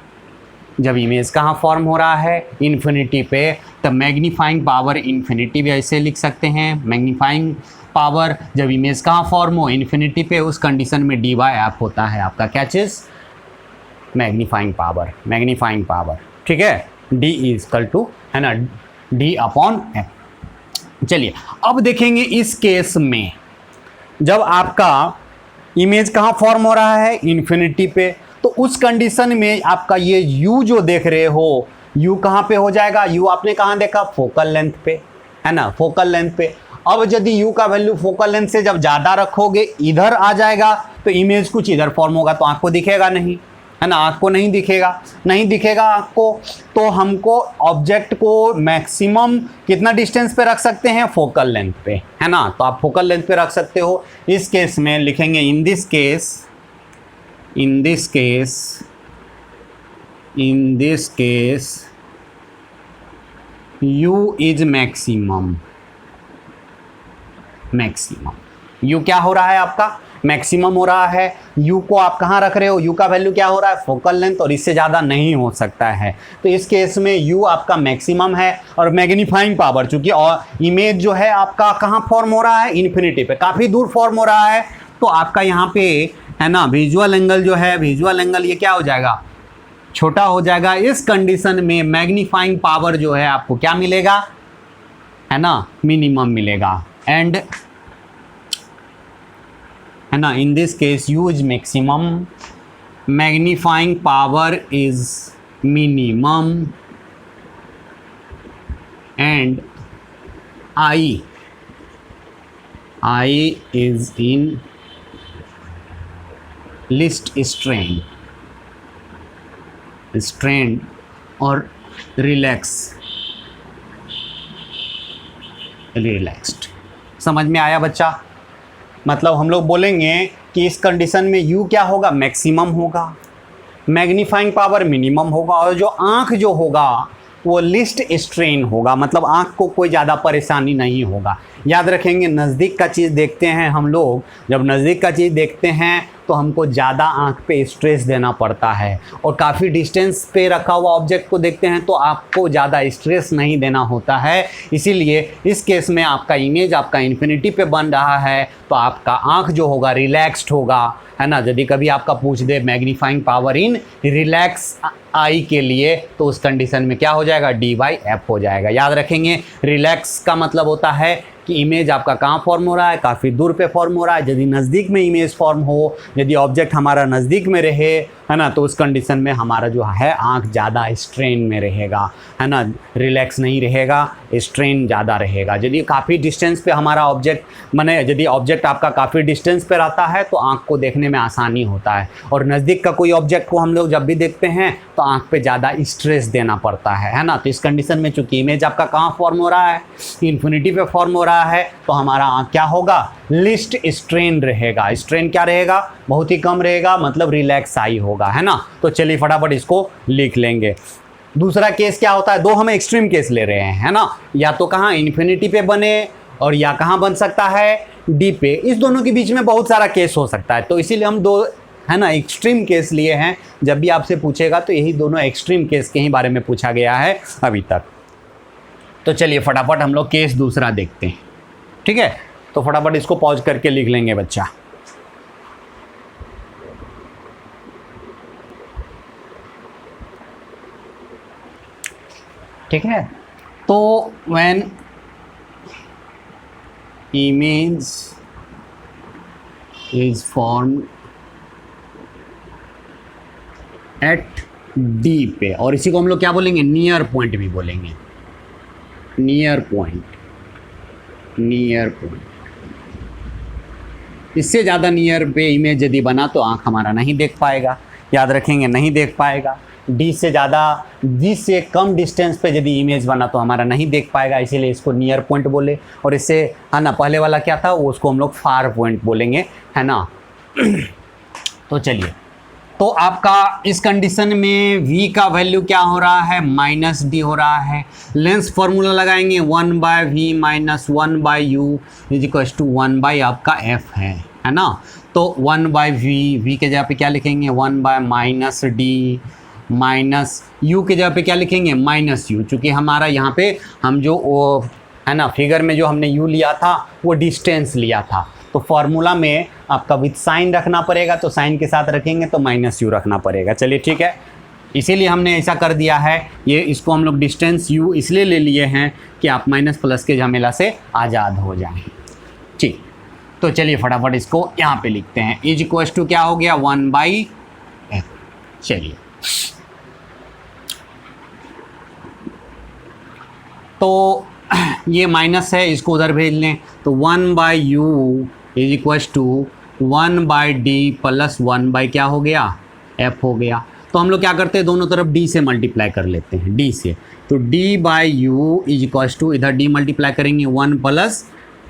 जब इमेज कहाँ फॉर्म हो रहा है, इन्फिनिटी पे, तो मैग्नीफाइंग पावर इन्फिनिटी भी ऐसे लिख सकते हैं। मैग्नीफाइंग पावर जब इमेज कहाँ फॉर्म हो, इन्फिनिटी पे, उस कंडीशन में डी बाई एफ होता है आपका क्या चीज़, मैग्नीफाइंग पावर। मैग्नीफाइंग पावर ठीक है, डी इज इक्वल टू है ना डी अपॉन एफ। चलिए अब देखेंगे इस केस में जब आपका इमेज कहाँ फॉर्म हो रहा है, इन्फिनिटी पे, तो उस कंडीशन में आपका ये u जो देख रहे हो, u कहाँ पे हो जाएगा, u आपने कहाँ देखा, फोकल लेंथ पे, है ना, फोकल लेंथ पे। अब यदि u का वैल्यू फोकल लेंथ से जब ज़्यादा रखोगे, इधर आ जाएगा, तो इमेज कुछ इधर फॉर्म होगा, तो आँख को दिखेगा नहीं, है ना, आँख को नहीं दिखेगा, नहीं दिखेगा आँख को, तो हमको ऑब्जेक्ट को मैक्सिमम कितना डिस्टेंस पे रख सकते हैं, फोकल लेंथ पे, है ना। तो आप फोकल लेंथ पे रख सकते हो। इस केस में लिखेंगे in this case u is maximum. u क्या हो रहा है आपका, मैक्सिमम हो रहा है। u को आप कहाँ रख रहे हो, u का वैल्यू क्या हो रहा है, फोकल लेंथ, और इससे ज़्यादा नहीं हो सकता है। तो इस केस में u आपका मैक्सिमम है, और मैग्नीफाइंग पावर चूँकि इमेज जो है आपका कहाँ फॉर्म हो रहा है, इन्फिनिटी पे, काफ़ी दूर फॉर्म हो रहा है, तो आपका यहाँ पे है ना विजुअल एंगल जो है, विजुअल एंगल ये क्या हो जाएगा, छोटा हो जाएगा। इस कंडीशन में मैग्नीफाइंग पावर जो है आपको क्या मिलेगा, है ना, मिनिमम मिलेगा। एंड है ना, in this case u is maximum, magnifying power is minimum, and I is in list strain और रिलैक्स्ड। समझ में आया बच्चा? मतलब हम लोग बोलेंगे कि इस कंडीशन में u क्या होगा, मैक्सिमम होगा, मैग्नीफाइंग पावर मिनिमम होगा, और जो आँख जो होगा वो लिस्ट स्ट्रेन होगा, मतलब आँख को कोई ज़्यादा परेशानी नहीं होगा। याद रखेंगे, नज़दीक का चीज़ देखते हैं हम लोग, जब नज़दीक का चीज़ देखते हैं तो हमको ज़्यादा आँख पे स्ट्रेस देना पड़ता है, और काफ़ी डिस्टेंस पे रखा हुआ ऑब्जेक्ट को देखते हैं तो आपको ज़्यादा स्ट्रेस नहीं देना होता है। इसीलिए इस केस में आपका इमेज आपका इन्फिनिटी पे बन रहा है, तो आपका आँख जो होगा रिलैक्स्ड होगा, है ना। यदि कभी आपका पूछ दे magnifying power in relax eye के लिए, तो उस कंडीशन में क्या हो जाएगा, डी बाई एफ हो जाएगा। याद रखेंगे, रिलैक्स का मतलब होता है कि इमेज आपका कहाँ फॉर्म हो रहा है, काफ़ी दूर पे फॉर्म हो रहा है। यदि नज़दीक में इमेज फॉर्म हो, यदि ऑब्जेक्ट हमारा नज़दीक में रहे, है ना, तो उस कंडीशन में हमारा जो है आँख ज़्यादा स्ट्रेन में रहेगा, है ना, रिलैक्स नहीं रहेगा, स्ट्रेन ज़्यादा रहेगा। यदि काफ़ी डिस्टेंस पे हमारा ऑब्जेक्ट, माने यदि ऑब्जेक्ट आपका काफ़ी डिस्टेंस पे रहता है तो आँख को देखने में आसानी होता है, और नज़दीक का कोई ऑब्जेक्ट को हम लोग जब भी देखते हैं तो आँख पे ज़्यादा स्ट्रेस देना पड़ता है ना। तो इस कंडीशन में चूँकि इमेज आपका कहाँ फॉर्म हो रहा है, इन्फिनिटी पे फॉर्म हो रहा है, तो हमारा आँख क्या होगा, लिस्ट स्ट्रेन रहेगा। स्ट्रेन क्या रहेगा, बहुत ही कम रहेगा, मतलब रिलैक्स आई होगा, है ना। तो चलिए फटाफट इसको लिख लेंगे। दूसरा केस क्या होता है, दो हम एक्सट्रीम केस ले रहे हैं, है ना, या तो कहाँ इन्फिनिटी पे बने और या कहाँ बन सकता है, डी पे। इस दोनों के बीच में बहुत सारा केस हो सकता है, तो इसीलिए हम दो, है ना, एक्सट्रीम केस लिए हैं। जब भी आपसे पूछेगा तो यही दोनों एक्सट्रीम केस के ही बारे में पूछा गया है अभी तक। तो चलिए फटाफट हम लोग केस दूसरा देखते हैं, ठीक है। तो फटाफट इसको पॉज करके लिख लेंगे बच्चा। ठीक है, तो when image is formed at D पे, और इसी को हम लोग क्या बोलेंगे, नियर पॉइंट भी बोलेंगे, नियर पॉइंट। इससे ज़्यादा नियर पे इमेज यदि बना तो आँख हमारा नहीं देख पाएगा। याद रखेंगे, नहीं देख पाएगा। डी से ज़्यादा, डी से कम डिस्टेंस पे यदि इमेज बना तो हमारा नहीं देख पाएगा, इसीलिए इसको नियर पॉइंट बोले। और इससे, है ना, पहले वाला क्या था, वो उसको हम लोग फार पॉइंट बोलेंगे, है ना। तो चलिए, तो आपका इस कंडीशन में v का वैल्यू क्या हो रहा है, -d हो रहा है। लेंस फॉर्मूला लगाएंगे, 1/v - 1/u = 1/ आपका f है ना। तो 1/v, v के जगह पे क्या लिखेंगे, 1/-d माइनस यू के जगह पे क्या लिखेंगे, माइनस यू, चूँकि हमारा यहाँ पे हम जो वो है ना फिगर में जो हमने यू लिया था वो डिस्टेंस लिया था, तो फॉर्मूला में आपका विथ साइन रखना पड़ेगा, तो साइन के साथ रखेंगे तो माइनस यू रखना पड़ेगा। चलिए ठीक है, इसीलिए हमने ऐसा कर दिया है। ये इसको हम लोग डिस्टेंस यू इसलिए ले लिए हैं कि आप माइनस प्लस के झमेला से आज़ाद हो जाएं। ठीक, तो चलिए फटाफट इसको यहाँ पे लिखते हैं। इज इक्वल टू क्या हो गया, 1/f। चलिए तो ये माइनस है, इसको उधर भेज लें, तो 1/u is equal to 1/d plus 1/ क्या हो गया, f हो गया। तो हम लोग क्या करते हैं, दोनों तरफ d से मल्टीप्लाई कर लेते हैं, d से, तो d/u इज इक्वल टू इधर d मल्टीप्लाई करेंगे 1 प्लस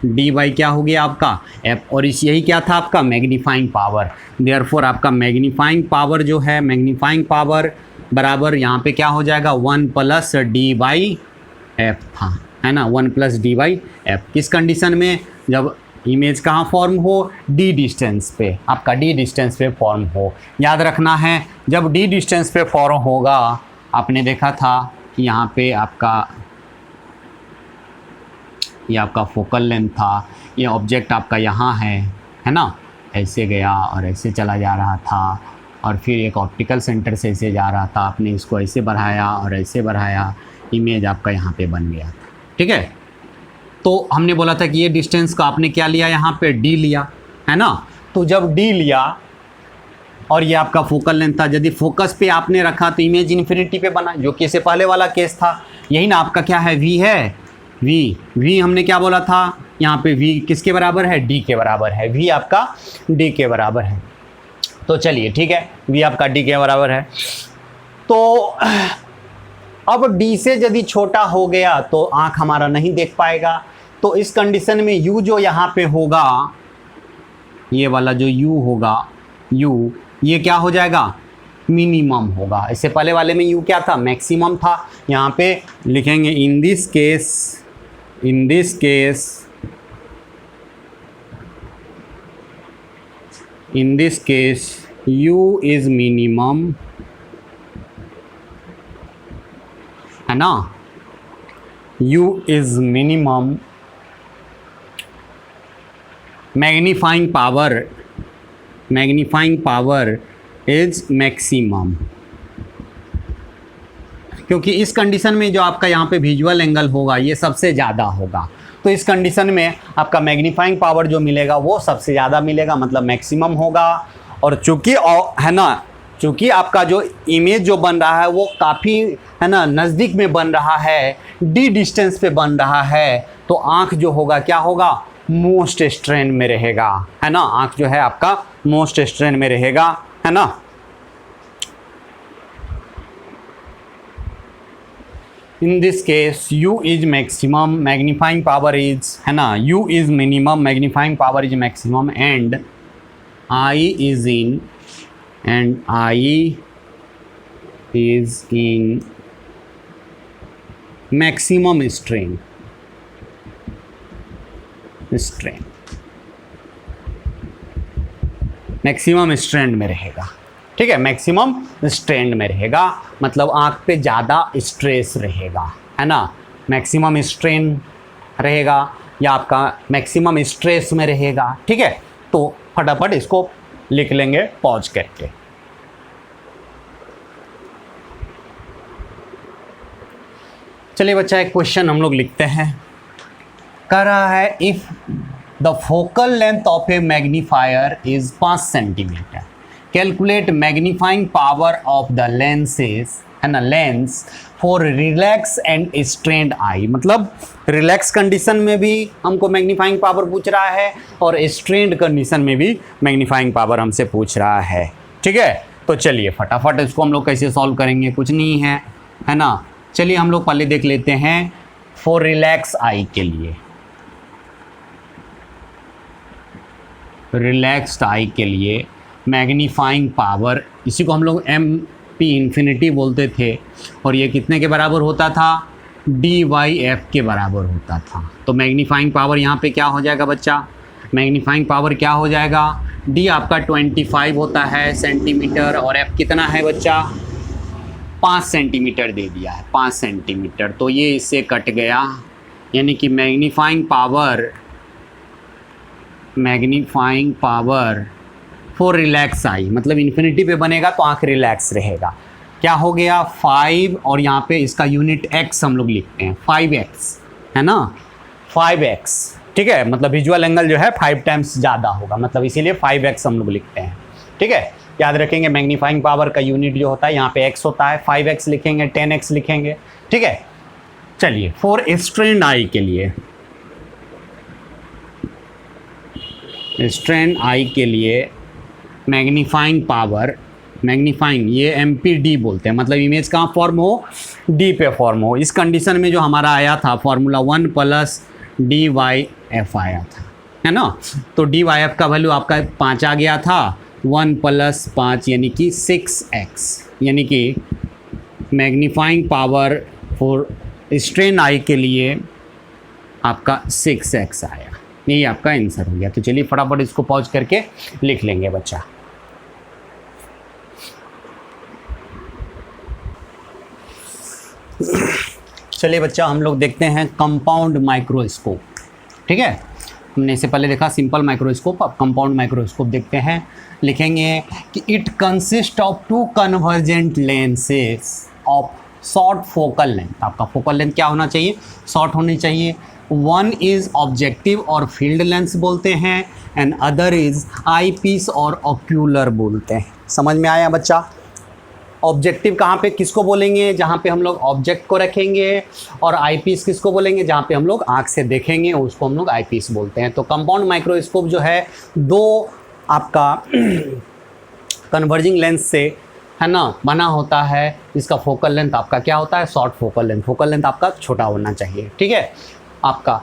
d/ क्या हो गया आपका f, और इस यही क्या था आपका मैग्नीफाइंग पावर। देयरफॉर आपका मैग्नीफाइंग पावर जो है, मैग्नीफाइंग पावर बराबर यहाँ पे क्या हो जाएगा 1 प्लस d/f था, है ना, 1 प्लस d/f। किस कंडीशन में, जब इमेज कहाँ फॉर्म हो, d डिस्टेंस पे, आपका d डिस्टेंस पे फॉर्म हो। याद रखना है, जब d डिस्टेंस पे फॉर्म होगा, आपने देखा था कि यहाँ पे आपका ये आपका फोकल लेंथ था, ये ऑब्जेक्ट आपका यहाँ है ना, ऐसे गया और ऐसे चला जा रहा था, और फिर एक ऑप्टिकल सेंटर से ऐसे जा रहा था, आपने इसको ऐसे बढ़ाया और ऐसे बढ़ाया, इमेज आपका यहाँ पे बन गया था। ठीक है, तो हमने बोला था कि ये डिस्टेंस का आपने क्या लिया, यहाँ पे d लिया, है ना। तो जब d लिया और ये आपका फोकल लेंथ था, यदि फोकस पे आपने रखा तो इमेज इन्फिनिटी पे बना, जो कि इससे पहले वाला केस था। यही ना आपका क्या है, v है, v हमने क्या बोला था, यहाँ पे v किसके बराबर है, d के बराबर है, v आपका d के बराबर है। तो चलिए ठीक है, v आपका d के बराबर है। तो अब d से यदि छोटा हो गया तो आँख हमारा नहीं देख पाएगा, तो इस कंडीशन में u जो यहाँ पे होगा, ये वाला जो u होगा, u ये क्या हो जाएगा, मिनिमम होगा। इससे पहले वाले में u क्या था, मैक्सिमम था। यहाँ पे लिखेंगे in this case u is minimum, है ना, u is minimum, magnifying power is maximum. क्योंकि इस कंडीशन में जो आपका यहाँ पे विजुअल एंगल होगा ये सबसे ज़्यादा होगा, तो इस कंडीशन में आपका मैग्नीफाइंग पावर जो मिलेगा वो सबसे ज़्यादा मिलेगा, मतलब मैक्सिमम होगा। और चूँकि है ना, चूँकि आपका जो इमेज जो बन रहा है वो काफ़ी है ना नज़दीक में बन रहा है, डी डिस्टेंस पे बन रहा है, तो आँख जो होगा क्या होगा, मोस्ट स्ट्रेन में रहेगा, है ना। आँख जो है आपका मोस्ट स्ट्रेन में रहेगा, है ना। In this case u is maximum, magnifying power is, है ना, u is minimum, magnifying power is maximum, and I is in maximum strain, maximum strain में रहेगा। ठीक है, मैक्सिमम स्ट्रेन में रहेगा, मतलब आँख पे ज़्यादा स्ट्रेस रहेगा, है ना। मैक्सिमम स्ट्रेन रहेगा या आपका मैक्सिमम स्ट्रेस में रहेगा। ठीक है, तो फटाफट इसको लिख लेंगे पॉज करके। चलिए बच्चा, एक क्वेश्चन हम लोग लिखते हैं। कह रहा है if the focal length of a magnifier is 5 centimetre, calculate magnifying power of the lenses, है ना, lens for relax and strained eye. मतलब रिलैक्स कंडीशन में भी हमको मैग्नीफाइंग पावर पूछ रहा है और स्ट्रेन्ड कंडीशन में भी मैग्नीफाइंग पावर हमसे पूछ रहा है। ठीक है, तो चलिए फटाफट इसको हम लोग कैसे सॉल्व करेंगे, कुछ नहीं है ना। चलिए हम लोग पहले देख लेते हैं फॉर रिलैक्स आई के लिए, रिलैक्स्ड आई के लिए मैग्नीफाइंग पावर, इसी को हम लोग MP इन्फिनिटी बोलते थे, और ये कितने के बराबर होता था, D/F के बराबर होता था। तो मैग्नीफाइंग पावर यहाँ पे क्या हो जाएगा बच्चा, मैग्नीफाइंग पावर क्या हो जाएगा, D आपका 25 होता है सेंटीमीटर, और F कितना है बच्चा 5 सेंटीमीटर दे दिया है, 5 सेंटीमीटर, तो ये इससे कट गया, यानी कि magnifying power for relax I, मतलब इन्फिनिटी पे बनेगा तो आँख रिलैक्स रहेगा। क्या हो गया 5, और यहाँ पे इसका यूनिट x हम लोग लिखते हैं 5x, है ना, 5x, ठीक है, मतलब विजुअल एंगल जो है 5 टाइम्स ज़्यादा होगा, मतलब इसीलिए 5x हम लोग लिखते हैं, ठीक है। याद रखेंगे मैग्नीफाइंग पावर का यूनिट जो होता है यहाँ पे x होता है, 5x लिखेंगे, 10x लिखेंगे, ठीक है। चलिए फॉर स्ट्रेन आई के लिए, स्ट्रेन आई के लिए मैग्नीफाइंग पावर, मैग्नीफाइंग ये MPD बोलते हैं, मतलब इमेज कहाँ फॉर्म हो, D पे फॉर्म हो। इस कंडीशन में जो हमारा आया था फॉर्मूला 1 + DYF आया था, है ना, तो DYF का वैल्यू आपका 5 आ गया था, 1 + 5 यानी कि 6x, यानी कि मैग्नीफाइंग पावर फॉर स्ट्रेन आई के लिए आपका 6x आया। यही आपका आंसर हो गया। तो चलिए फटाफट इसको पॉज करके लिख लेंगे बच्चा। चलिए बच्चा हम लोग देखते हैं कंपाउंड माइक्रोस्कोप, ठीक है। हमने इससे पहले देखा सिंपल माइक्रोस्कोप, अब कंपाउंड माइक्रोस्कोप देखते हैं। लिखेंगे कि it consist of 2 convergent lenses of short focal length. आपका फोकल लेंथ क्या होना चाहिए, शॉर्ट होनी चाहिए। One is objective or field lens बोलते हैं, and other is eyepiece or ocular बोलते हैं। समझ में आया बच्चा। ऑब्जेक्टिव कहाँ पे किसको बोलेंगे, जहाँ पे हम लोग ऑब्जेक्ट को रखेंगे, और आई पीस किसको बोलेंगे, जहाँ पे हम लोग आँख से देखेंगे, उसको हम लोग आई पीस बोलते हैं। तो कंपाउंड माइक्रोस्कोप जो है 2 आपका कन्वर्जिंग लेंस से, है ना, बना होता है। इसका फोकल लेंथ आपका क्या होता है, short focal length. Focal length आपका छोटा होना चाहिए, ठीक है। आपका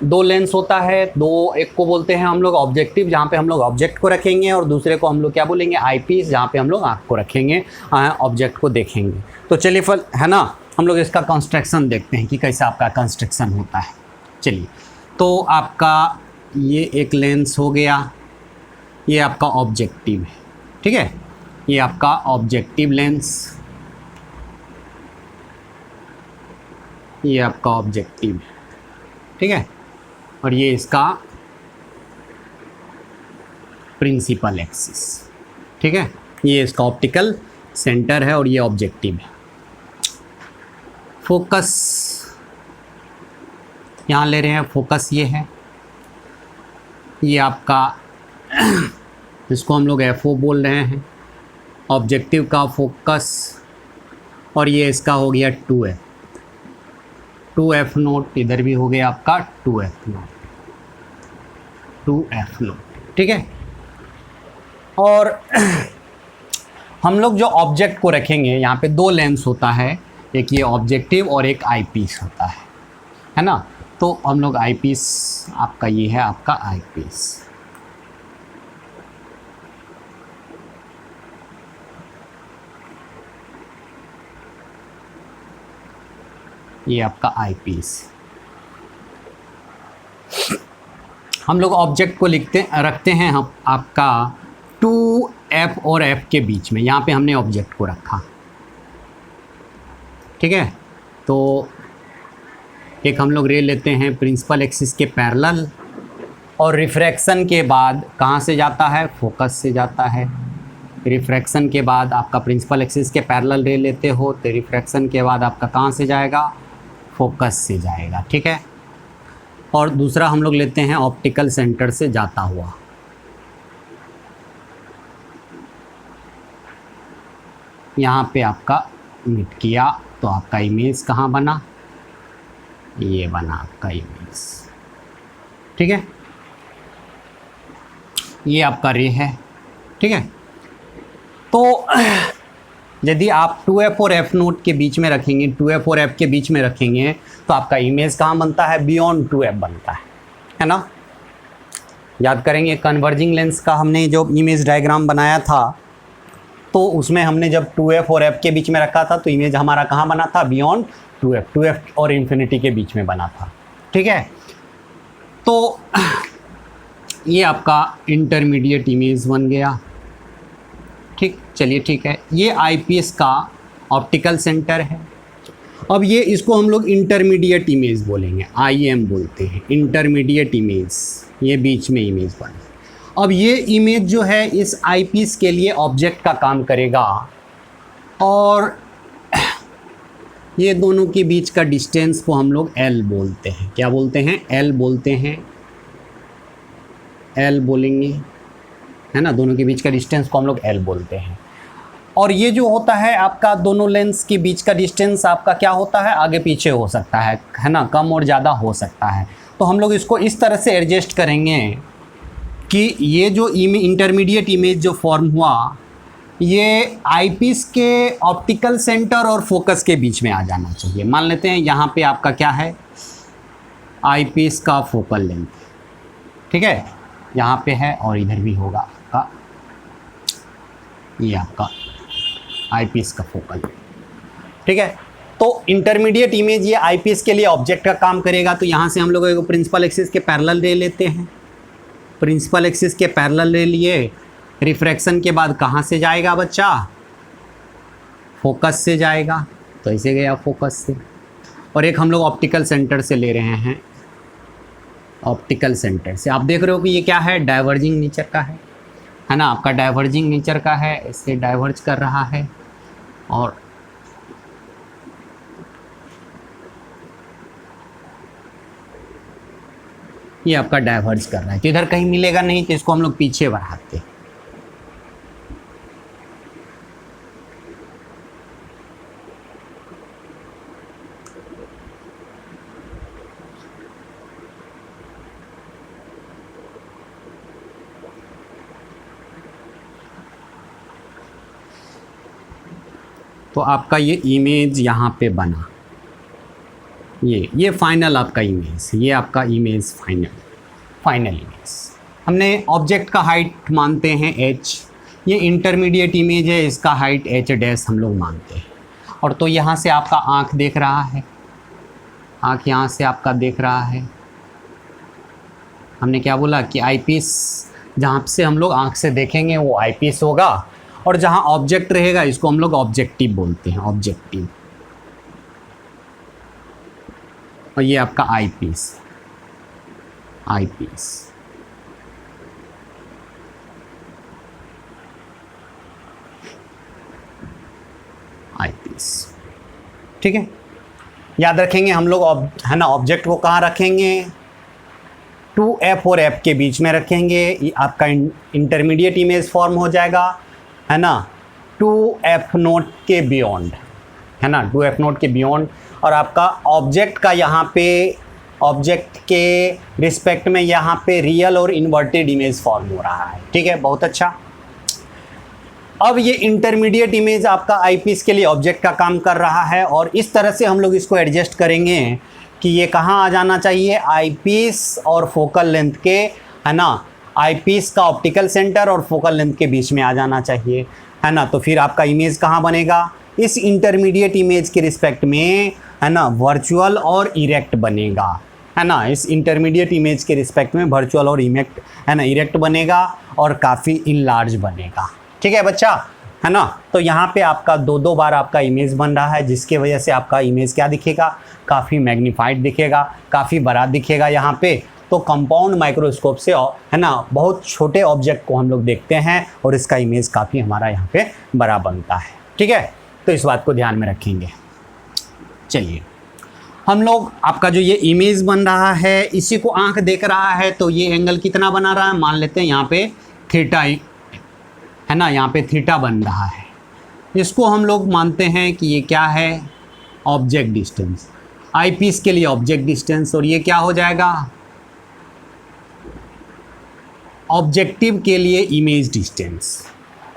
2 लेंस होता है, एक को बोलते हैं हम लोग ऑब्जेक्टिव, जहाँ पे हम लोग ऑब्जेक्ट को रखेंगे, और दूसरे को हम लोग क्या बोलेंगे, आई पीस, जहाँ पे हम लोग आँख को रखेंगे, ऑब्जेक्ट को देखेंगे। तो चलिए है ना, हम लोग इसका कंस्ट्रक्शन देखते हैं कि कैसा आपका कंस्ट्रक्शन होता है। चलिए, तो आपका ये एक लेंस हो गया, ये आपका ऑब्जेक्टिव है, ठीक है। ये आपका ऑब्जेक्टिव लेंस, ये आपका ऑब्जेक्टिव है, ठीक है, और ये इसका प्रिंसिपल एक्सिस, ठीक है। ये इसका ऑप्टिकल सेंटर है और ये ऑब्जेक्टिव है। फोकस यहाँ ले रहे हैं, फोकस ये है, ये आपका इसको हम लोग FO बोल रहे हैं, ऑब्जेक्टिव का फोकस, और ये इसका हो गया 2F नोट, इधर भी हो गया आपका 2F नोट, ठीक है। और हम लोग जो ऑब्जेक्ट को रखेंगे, यहाँ पे 2 लेंस होता है, एक ये ऑब्जेक्टिव और एक आई पीस होता है ना। तो हम लोग आई पीस, आपका ये है आपका आई पीस, ये आपका आई पीस। हम लोग ऑब्जेक्ट को रखते हैं हम आपका 2F और F के बीच में, यहाँ पे हमने ऑब्जेक्ट को रखा, ठीक है। तो एक हम लोग रे लेते हैं प्रिंसिपल एक्सिस के पैरेलल, और रिफ्रैक्शन के बाद कहाँ से जाता है, फोकस से जाता है। रिफ्रैक्शन के बाद आपका प्रिंसिपल एक्सिस के पैरेलल रे लेते हो, तो रिफ्रैक्शन के बाद आपका कहाँ से जाएगा, फोकस से जाएगा, ठीक है। और दूसरा हम लोग लेते हैं ऑप्टिकल सेंटर से जाता हुआ, यहाँ पे आपका मिट किया, तो आपका इमेज कहाँ बना, ये बना आपका इमेज, ठीक है। ये आपका रे है, ठीक है। तो यदि आप 2F और F नोट के बीच में रखेंगे, 2F और F के बीच में रखेंगे, तो आपका इमेज कहाँ बनता है, बियॉन्ड 2F बनता है ना। याद करेंगे कन्वर्जिंग लेंस का हमने जो इमेज डायग्राम बनाया था, तो उसमें हमने जब 2F और F के बीच में रखा था, तो इमेज हमारा कहाँ बना था, बियॉन्ड 2F और इन्फिनिटी के बीच में बना था, ठीक है। तो ये आपका इंटरमीडिएट इमेज बन गया, ठीक। चलिए ठीक है, ये आईपीएस का ऑप्टिकल सेंटर है। अब ये इसको हम लोग इंटरमीडिएट इमेज बोलेंगे, IM बोलते हैं, इंटरमीडिएट इमेज, ये बीच में इमेज बने। अब ये इमेज जो है इस आईपीस के लिए ऑब्जेक्ट का काम करेगा और ये दोनों के बीच का डिस्टेंस को हम लोग L बोलते हैं। क्या बोलते हैं? L बोलते हैं, L बोलेंगे, है ना। दोनों के बीच का डिस्टेंस को हम लोग L बोलते हैं। और ये जो होता है आपका दोनों लेंस के बीच का डिस्टेंस आपका क्या होता है? आगे पीछे हो सकता है ना, कम और ज़्यादा हो सकता है। तो हम लोग इसको इस तरह से एडजस्ट करेंगे कि ये जो इंटरमीडिएट इमेज जो फॉर्म हुआ ये आईपीस के ऑप्टिकल सेंटर और फोकस के बीच में आ जाना चाहिए। मान लेते हैं यहाँ पे आपका क्या है, आईपीस का फोकल लेंथ, ठीक है, यहाँ पे है और इधर भी होगा आपका, ये आपका आईपीस का फोकल, ठीक है। तो इंटरमीडिएट इमेज ये आईपीस के लिए ऑब्जेक्ट का काम करेगा। तो यहाँ से हम लोग एक प्रिंसिपल एक्सिस के पैरेलल ले लेते हैं। प्रिंसिपल एक्सिस के पैरेलल ले लिए, रिफ्रैक्शन के बाद कहाँ से जाएगा बच्चा? फोकस से जाएगा, तो ऐसे गया फोकस से। और एक हम लोग ऑप्टिकल सेंटर से ले रहे हैं, ऑप्टिकल सेंटर से। आप देख रहे हो कि ये क्या है? डाइवर्जिंग नेचर का है ना, आपका डाइवर्जिंग नेचर का है, इससे डाइवर्ज कर रहा है और ये आपका डाइवर्ज कर रहा है। तो इधर कहीं मिलेगा नहीं, तो इसको हम लोग पीछे बढ़ाते हैं। तो आपका ये इमेज यहाँ पे बना, ये फाइनल आपका इमेज, ये आपका इमेज फाइनल इमेज। हमने ऑब्जेक्ट का हाइट मानते हैं h, ये इंटरमीडिएट इमेज है, इसका हाइट h डैश हम लोग मानते हैं। और तो यहाँ से आपका आँख देख रहा है, आँख यहाँ से आपका देख रहा है। हमने क्या बोला कि आईपीस जहाँ से हम लोग आँख से देखेंगे वो आईपीस होगा, और जहाँ ऑब्जेक्ट रहेगा इसको हम लोग ऑब्जेक्टिव बोलते हैं, ऑब्जेक्टिव। और ये आपका आईपीस, आईपीस। आईपीस, ठीक है। याद रखेंगे हम लोग है ना, ऑब्जेक्ट को कहाँ रखेंगे? 2F और F के बीच में रखेंगे। ये आपका इंटरमीडिएट इमेज फॉर्म हो जाएगा, है ना, 2F नोट के बियॉन्ड, है ना, 2F नोट के बियॉन्ड। और आपका ऑब्जेक्ट का यहाँ पे, ऑब्जेक्ट के रिस्पेक्ट में यहाँ पे रियल और इन्वर्टेड इमेज फॉर्म हो रहा है, ठीक है, बहुत अच्छा। अब ये इंटरमीडिएट इमेज आपका आईपीस के लिए ऑब्जेक्ट का काम कर रहा है, और इस तरह से हम लोग इसको एडजस्ट करेंगे कि ये कहाँ आ जाना चाहिए? आईपीस और फोकल लेंथ के, है ना, आईपीस का ऑप्टिकल सेंटर और फोकल लेंथ के बीच में आ जाना चाहिए, है ना। तो फिर आपका इमेज कहाँ बनेगा? इस इंटरमीडिएट इमेज के रिस्पेक्ट में, है ना, वर्चुअल और इरेक्ट बनेगा, है ना। इस इंटरमीडिएट इमेज के रिस्पेक्ट में वर्चुअल और इरेक्ट, है ना, इरेक्ट बनेगा और काफ़ी इनलार्ज बनेगा, ठीक है बच्चा, है ना। तो यहाँ पे आपका दो बार आपका इमेज बन रहा है, जिसके वजह से आपका इमेज क्या दिखेगा? काफ़ी मैग्नीफाइड दिखेगा, काफ़ी बड़ा दिखेगा यहाँ पे। तो कंपाउंड माइक्रोस्कोप से, है ना, बहुत छोटे ऑब्जेक्ट को हम लोग देखते हैं और इसका इमेज काफ़ी हमारा यहाँ पे बड़ा बनता है, ठीक है। तो इस बात को ध्यान में रखेंगे। चलिए, हम लोग आपका जो ये इमेज बन रहा है, इसी को आंख देख रहा है, तो ये एंगल कितना बना रहा है? मान लेते हैं यहाँ पे थीटा, है ना, यहाँ पे थीटा बन रहा है। इसको हम लोग मानते हैं कि ये क्या है? ऑब्जेक्ट डिस्टेंस, आईपीस के लिए ऑब्जेक्ट डिस्टेंस। और ये क्या हो जाएगा? ऑब्जेक्टिव के लिए इमेज डिस्टेंस।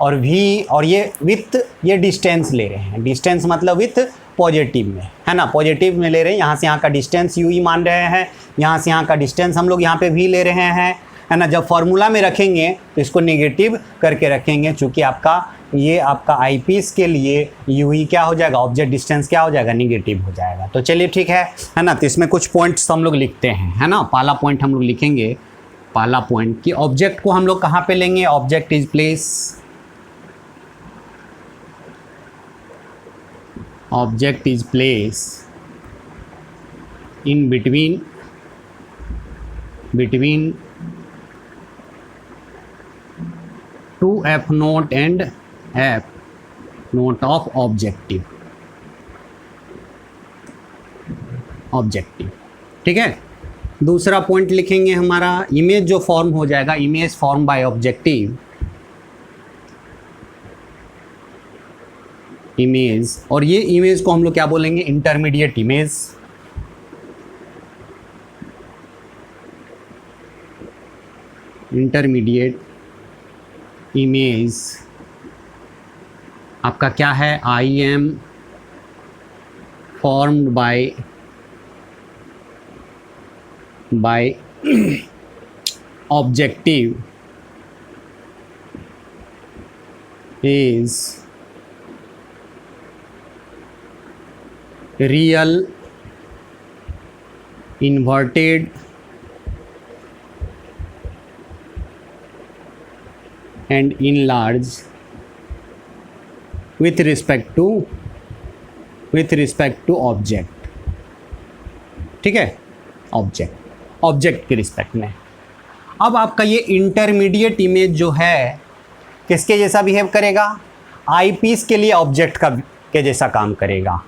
और भी, और ये विथ, ये डिस्टेंस ले रहे हैं, डिस्टेंस मतलब विथ पॉजिटिव में, है ना, पॉजिटिव में ले रहे हैं। यहाँ से यहाँ का डिस्टेंस यू ही मान रहे हैं, यहाँ से यहाँ का डिस्टेंस हम लोग यहाँ पे भी ले रहे हैं, है ना। जब फॉर्मूला में रखेंगे तो इसको नेगेटिव करके रखेंगे, चूँकि आपका ये आपका आईपीस के लिए यू ही क्या हो जाएगा? ऑब्जेक्ट डिस्टेंस क्या हो जाएगा? निगेटिव हो जाएगा। तो चलिए ठीक है ना। तो इसमें कुछ पॉइंट्स हम लोग लिखते हैं, है ना। पहला पॉइंट हम लोग लिखेंगे, पहला पॉइंट कि ऑब्जेक्ट को हम लोग कहाँ पे लेंगे? Object is place object is place in between two F note and F note of objective, ठीक है। दूसरा पॉइंट लिखेंगे हमारा, इमेज जो फॉर्म हो जाएगा, image form bye objective, image, और ये इमेज को हम लोग क्या बोलेंगे, इंटरमीडिएट इमेज। इंटरमीडिएट इमेज आपका क्या है, I am formed by objective is real inverted and enlarged with respect to object, ठीक है, ऑब्जेक्ट के रिस्पेक्ट में। अब आपका ये इंटरमीडिएट इमेज जो है किसके जैसा बिहेव करेगा, आईपीस के लिए ऑब्जेक्ट का के जैसा काम करेगा।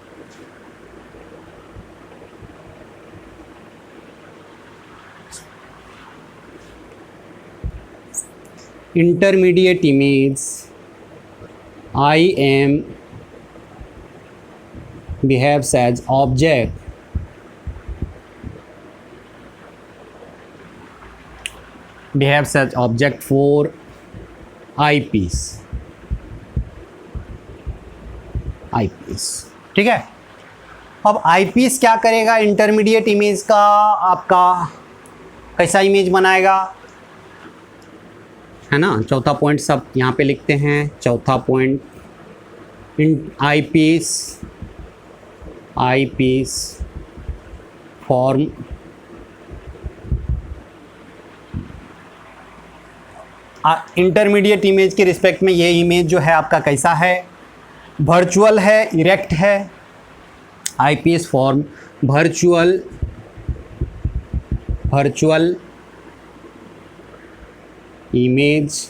Intermediate image I M behaves as object for eyepiece, ठीक है। अब आईपीस क्या करेगा, इंटरमीडिएट इमेज का आपका कैसा इमेज बनाएगा, है ना। चौथा पॉइंट सब यहाँ पे लिखते हैं। चौथा point, eyepiece form intermediate image के रिस्पेक्ट में ये इमेज जो है आपका कैसा है, वर्चुअल है, इरेक्ट है। IPS form virtual image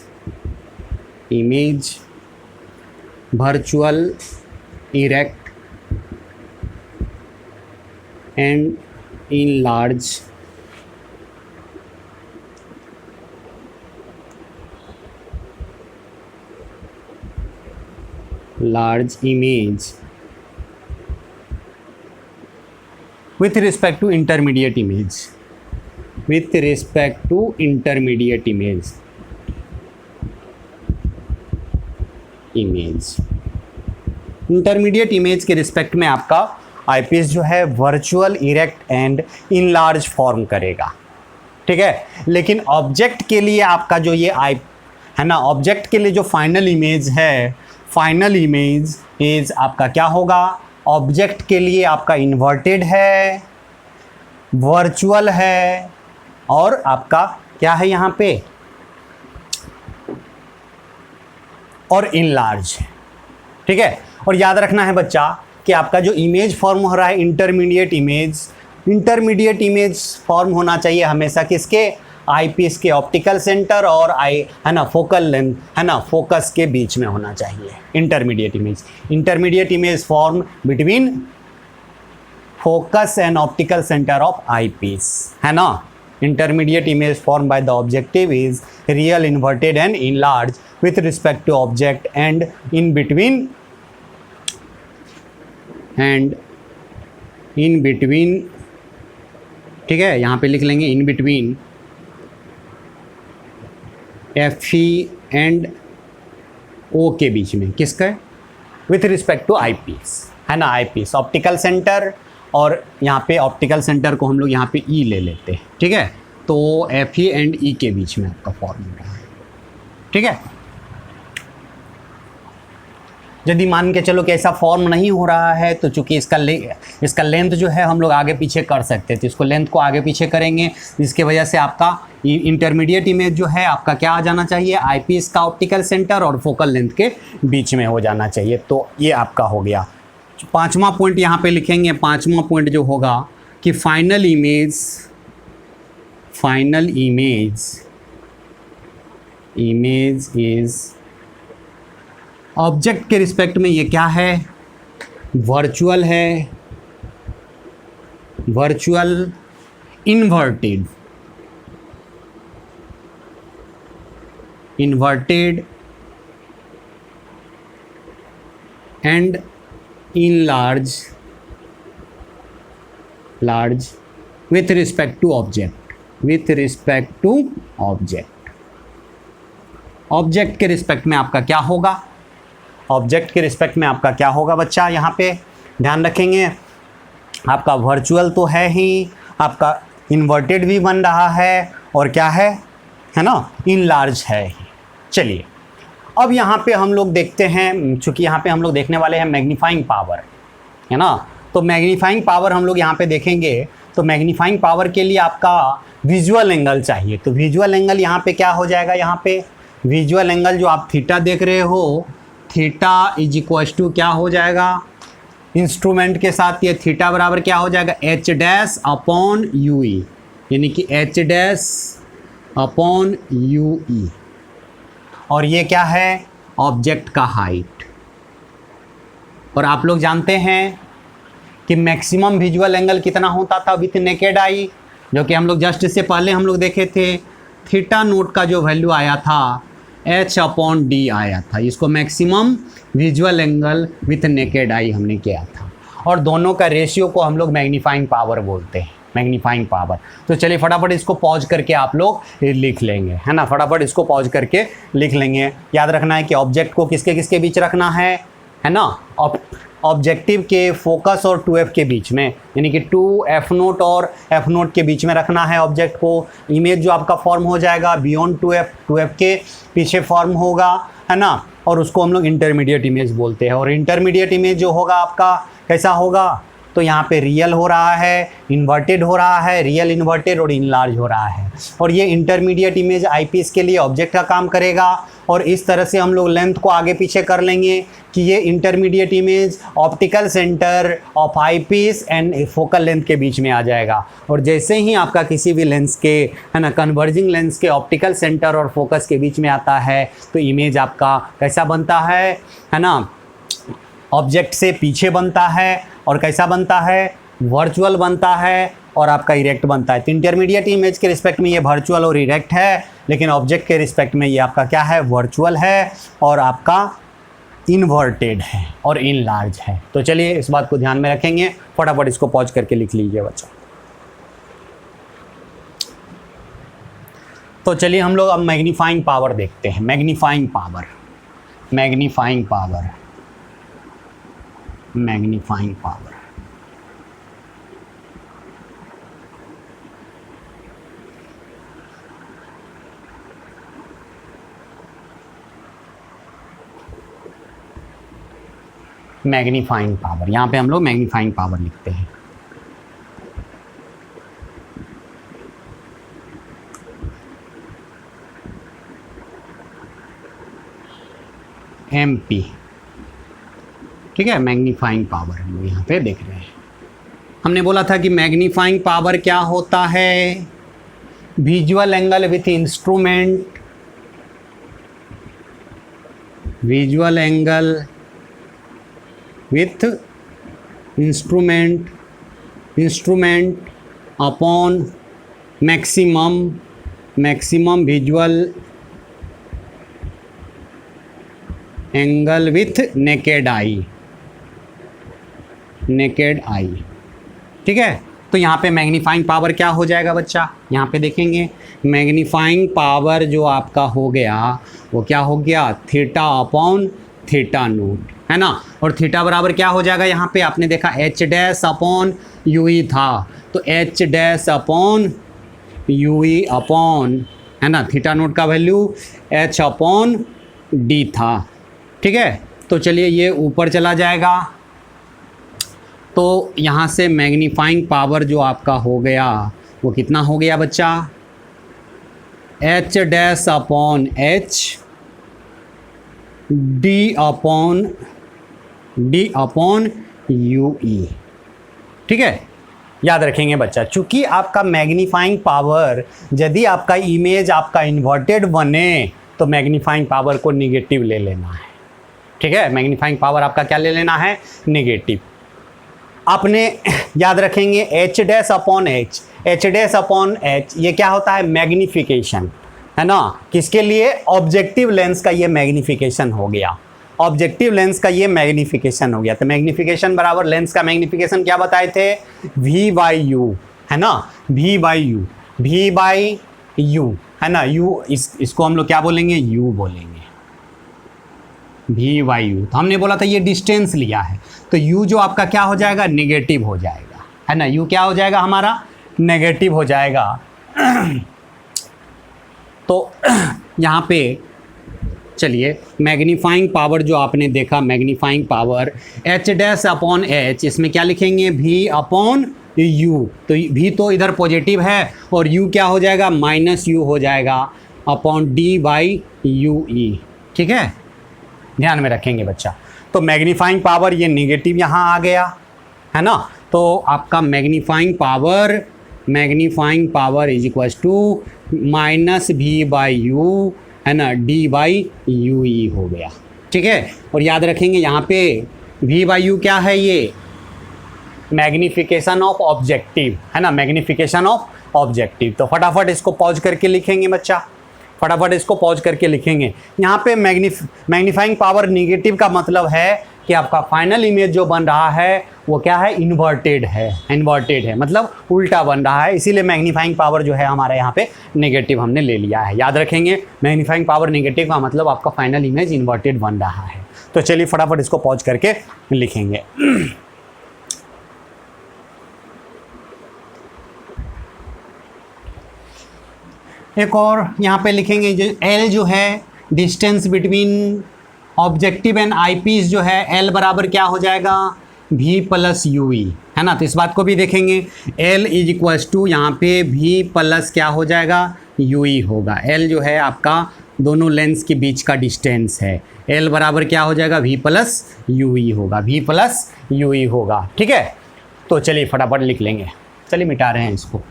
virtual erect and enlarge large image with respect to intermediate image, intermediate image के रिस्पेक्ट में आपका आईपीएस जो है virtual erect and enlarge form करेगा, ठीक है। लेकिन ऑब्जेक्ट के लिए आपका जो ये है ना, ऑब्जेक्ट के लिए जो फाइनल इमेज है, फाइनल इमेज इज आपका क्या होगा, ऑब्जेक्ट के लिए आपका इन्वर्टेड है, वर्चुअल है और आपका क्या है यहाँ पे, और इनलार्ज, ठीक है। और याद रखना है बच्चा कि आपका जो इमेज फॉर्म हो रहा है इंटरमीडिएट इमेज फॉर्म होना चाहिए हमेशा किसके, आईपीएस के ऑप्टिकल सेंटर और है ना फोकल लेंथ, है ना, फोकस के बीच में होना चाहिए intermediate image form between focus and optical centre of eyepiece, है ना। Intermediate image form by the objective is real inverted and enlarge with respect to object and in between, ठीक है। यहाँ पे लिख लेंगे in between F and O के बीच में, किसका, विथ रिस्पेक्ट टू आईपीएस, है ना, आईपीएस ऑप्टिकल सेंटर, और यहाँ पे ऑप्टिकल सेंटर को हम लोग यहाँ पे ई ले लेते हैं, ठीक है। तो एफ एंड ई के बीच में आपका फॉर्मूला है, ठीक है। यदि मान के चलो कि ऐसा फॉर्म नहीं हो रहा है तो चूंकि इसका लेंथ जो है हम लोग आगे पीछे कर सकते थे, इसको लेंथ को आगे पीछे करेंगे, जिसकी वजह से आपका इंटरमीडिएट इमेज जो है आपका क्या आ जाना चाहिए, आईपीएस का ऑप्टिकल सेंटर और फोकल लेंथ के बीच में हो जाना चाहिए। तो ये आपका हो गया पांचवा पॉइंट यहाँ पे लिखेंगे, पांचवा पॉइंट जो होगा कि फाइनल इमेज इज ऑब्जेक्ट के रिस्पेक्ट में ये क्या है, वर्चुअल है, virtual inverted and enlarge with respect to object, object के रिस्पेक्ट में आपका क्या होगा, ऑब्जेक्ट के रिस्पेक्ट में आपका क्या होगा बच्चा, यहाँ पे ध्यान रखेंगे। आपका वर्चुअल तो है ही, आपका इन्वर्टेड भी बन रहा है, और क्या है ना, इनलार्ज है ही। चलिए अब यहाँ पे हम लोग देखते हैं, चूँकि यहाँ पे हम लोग देखने वाले हैं मैग्नीफाइंग पावर, है ना। तो मैग्नीफाइंग पावर हम लोग यहाँ पे देखेंगे। तो मैग्नीफाइंग पावर के लिए आपका विजुअल एंगल चाहिए। तो विजुअल एंगल यहाँ पे क्या हो जाएगा, यहाँ पे विजुअल एंगल जो आप थीटा देख रहे हो, थीटा इज इक्वल्स टू क्या हो जाएगा, इंस्ट्रूमेंट के साथ ये थीटा बराबर क्या हो जाएगा, एच डैश अपॉन यू ई, यानी कि एच डैश अपॉन यू ई। और ये क्या है, ऑब्जेक्ट का हाइट। और आप लोग जानते हैं कि मैक्सिमम विजुअल एंगल कितना होता था विथ नेकेड आई, जो कि हम लोग जस्ट इससे पहले हम लोग देखे थे। थीटा नोट का जो वैल्यू आया था एच अपॉन डी आया था, इसको maximum visual angle with naked eye हमने किया था। और दोनों का रेशियो को हम लोग मैग्नीफाइंग पावर बोलते हैं, मैग्नीफाइंग पावर। तो चलिए फटाफट इसको पॉज करके आप लोग लिख लेंगे, है ना, फटाफट इसको पॉज करके लिख लेंगे। याद रखना है कि ऑब्जेक्ट को किसके किसके बीच रखना है ना, ऑब्जेक्टिव के फोकस और 2f के बीच में, यानी कि 2f0 और f0 के बीच में रखना है ऑब्जेक्ट को। इमेज जो आपका फॉर्म हो जाएगा बियॉन्ड 2f के पीछे फॉर्म होगा, है ना, और उसको हम लोग इंटरमीडिएट इमेज बोलते हैं। और इंटरमीडिएट इमेज जो होगा आपका कैसा होगा, तो यहाँ पे रियल हो रहा है, इन्वर्टेड हो रहा है, रियल इन्वर्टेड और इनलार्ज हो रहा है। और ये इंटरमीडिएट इमेज आईपीस के लिए ऑब्जेक्ट का काम करेगा। और इस तरह से हम लोग लेंथ को आगे पीछे कर लेंगे कि ये intermediate image optical centre of eyepiece and focal length के बीच में आ जाएगा। और जैसे ही आपका किसी भी लेंस के, है ना, कन्वर्जिंग लेंस के ऑप्टिकल सेंटर और फोकस के बीच में आता है, तो इमेज आपका कैसा बनता है ना, ऑब्जेक्ट से पीछे बनता है। और कैसा बनता है, वर्चुअल बनता है और आपका इरेक्ट बनता है। तो इंटरमीडिएट इमेज के रिस्पेक्ट में ये वर्चुअल और इरेक्ट है, लेकिन ऑब्जेक्ट के रिस्पेक्ट में ये आपका क्या है, वर्चुअल है और आपका इन्वर्टेड है और इनलार्ज है। तो चलिए इस बात को ध्यान में रखेंगे, फटाफट इसको पॉज करके लिख लीजिए बच्चों। तो चलिए हम लोग अब मैग्नीफाइंग पावर देखते हैं। Magnifying power, magnifying power, magnifying power. Magnifying power, यहाँ पे हम लोग मैग्नीफाइंग पावर लिखते हैं। MP, ठीक है, मैग्नीफाइंग पावर हम लोग यहाँ पे देख रहे हैं। हमने बोला था कि मैग्नीफाइंग पावर क्या होता है, visual angle with instrument, visual angle with instrument, instrument upon maximum, maximum visual angle with naked eye, naked eye, ठीक है। तो यहाँ पे मैग्नीफाइंग पावर क्या हो जाएगा बच्चा, यहाँ पे देखेंगे मैग्नीफाइंग पावर जो आपका हो गया वो क्या हो गया, थीटा अपॉन थीटा नोट, है ना। और थीटा बराबर क्या हो जाएगा, यहाँ पे आपने देखा एच डैश अपॉन यू ई था, तो H dash upon you E upon, है ना, थीटा नोट का वैल्यू एच अपॉन डी था, ठीक है। तो चलिए ये ऊपर चला जाएगा, तो यहाँ से मैग्नीफाइंग पावर जो आपका हो गया वो कितना हो गया बच्चा, H dash upon H D upon you ई। ठीक है, याद रखेंगे बच्चा, चूंकि आपका मैग्नीफाइंग पावर, यदि आपका इमेज आपका इन्वर्टेड बने तो मैग्नीफाइंग पावर को निगेटिव ले लेना है। ठीक है, मैग्नीफाइंग पावर आपका क्या ले लेना है, निगेटिव। आपने याद रखेंगे H dash upon H, H dash upon H ये क्या होता है, मैग्नीफिकेशन, है ना। किसके लिए, ऑब्जेक्टिव लेंस का ये मैग्नीफिकेशन हो गया, ऑब्जेक्टिव लेंस का ये मैग्नीफिकेशन हो गया। तो मैग्नीफिकेशन बराबर लेंस का मैग्नीफिकेशन क्या बताए थे, v बाई यू, है ना, v by you, v by u, है ना। u इसको हम लोग क्या बोलेंगे, u बोलेंगे, v बाई यू। तो हमने बोला था ये डिस्टेंस लिया है, तो u जो आपका क्या हो जाएगा, नेगेटिव हो जाएगा, है ना। u क्या हो जाएगा हमारा, नेगेटिव हो जाएगा। तो यहाँ पे चलिए मैग्नीफाइंग पावर जो आपने देखा, magnifying power H dash upon H, इसमें क्या लिखेंगे, v अपॉन यू। तो v तो इधर पॉजिटिव है और u क्या हो जाएगा, माइनस यू हो जाएगा अपॉन d बाई यू ई। ठीक है, ध्यान में रखेंगे बच्चा। तो मैग्नीफाइंग पावर ये निगेटिव यहाँ आ गया, है ना। तो आपका magnifying power is equal to minus v by u, है ना, d बाई यू ई हो गया। ठीक है, और याद रखेंगे यहाँ पे v बाई यू क्या है, ये मैग्नीफिकेशन ऑफ ऑब्जेक्टिव, है ना, मैग्नीफिकेशन ऑफ ऑब्जेक्टिव। तो फटाफट इसको पॉज करके लिखेंगे बच्चा, फटाफट इसको पॉज करके लिखेंगे। यहाँ पे मैग्नीफाइंग पावर निगेटिव का मतलब है कि आपका फाइनल इमेज जो बन रहा है वो क्या है, इन्वर्टेड है, इन्वर्टेड है मतलब उल्टा बन रहा है, इसीलिए मैग्नीफाइंग पावर जो है हमारे यहाँ पे नेगेटिव हमने ले लिया है। याद रखेंगे मैग्नीफाइंग पावर नेगेटिव का मतलब आपका फाइनल इमेज इन्वर्टेड बन रहा है। तो चलिए फटाफट इसको पॉज करके लिखेंगे। एक और यहाँ पे लिखेंगे, जो L जो है distance between objective and eyepiece जो है, L बराबर क्या हो जाएगा, v प्लस यू ई, है ना। तो इस बात को भी देखेंगे, L इज इक्वल्स टू यहाँ पे v प्लस क्या हो जाएगा, यू ई होगा। L जो है आपका दोनों लेंस के बीच का डिस्टेंस है, L बराबर क्या हो जाएगा, v प्लस यू ई होगा, v प्लस यू ई होगा। ठीक है, तो चलिए फटाफट लिख लेंगे। चलिए मिटा रहे हैं इसको।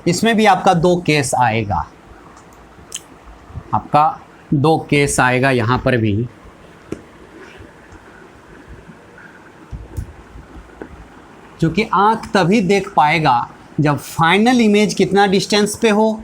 इसमें भी आपका दो केस आएगा, आपका दो केस आएगा यहाँ पर भी। क्योंकि आँख तभी देख पाएगा जब फाइनल इमेज कितना डिस्टेंस पे हो,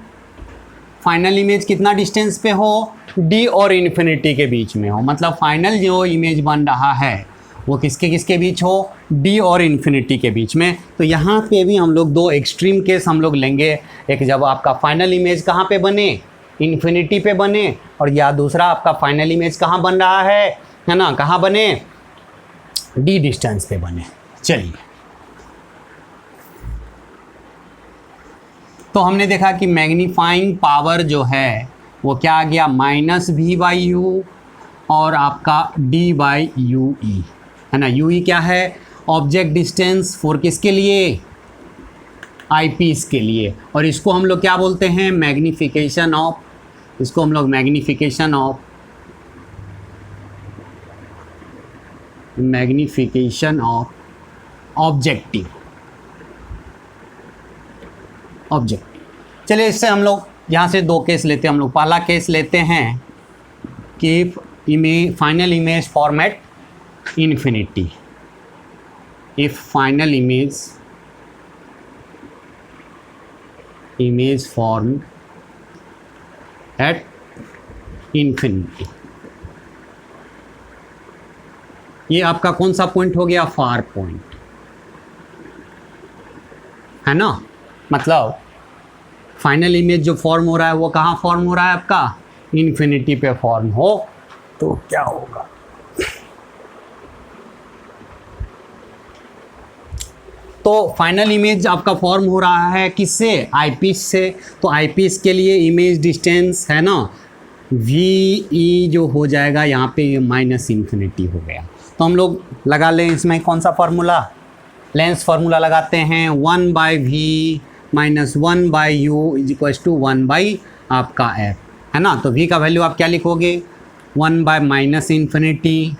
फाइनल इमेज कितना डिस्टेंस पे हो, d और इन्फिनिटी के बीच में हो। मतलब फाइनल जो इमेज बन रहा है वो किसके किसके बीच हो, d और इन्फिनिटी के बीच में। तो यहाँ पे भी हम लोग दो एक्सट्रीम केस हम लोग लेंगे, एक जब आपका फाइनल इमेज कहाँ पे बने, इन्फिनिटी पे बने, और या दूसरा आपका फाइनल इमेज कहाँ बन रहा है ना, कहाँ बने, d डिस्टेंस पे बने। चलिए, तो हमने देखा कि मैग्नीफाइंग पावर जो है वो क्या आ गया, माइनस v बाई यू और आपका d बाई यू ई, है ना। यू ई क्या है, ऑब्जेक्ट डिस्टेंस फॉर किसके लिए, आईपीस के लिए। और इसको हम लोग क्या बोलते हैं, मैग्नीफिकेशन ऑफ, इसको हम लोग मैग्नीफिकेशन ऑफ ऑब्जेक्टिव। चलिए इससे हम लोग यहाँ से दो केस लेते हैं। हम लोग पहला केस लेते हैं कि final image format infinity, if final image form at infinity. ये आपका कौन सा पॉइंट हो गया, फार पॉइंट, है ना। मतलब फाइनल इमेज जो फॉर्म हो रहा है वो कहाँ फॉर्म हो रहा है, आपका इन्फिनिटी पे फॉर्म हो तो क्या होगा, तो फाइनल इमेज आपका फॉर्म हो रहा है किससे, आईपीस से। तो आईपीस के लिए इमेज डिस्टेंस है ना, वी ई जो हो जाएगा यहाँ पे माइनस इन्फिनिटी हो गया। तो हम लोग लगा लें इसमें कौन सा फार्मूला, लेंस फार्मूला लगाते हैं, 1 by v minus 1 by u is equal to 1 by आपका एफ, है ना। तो v का वैल्यू आप क्या लिखोगे, 1 by minus infinity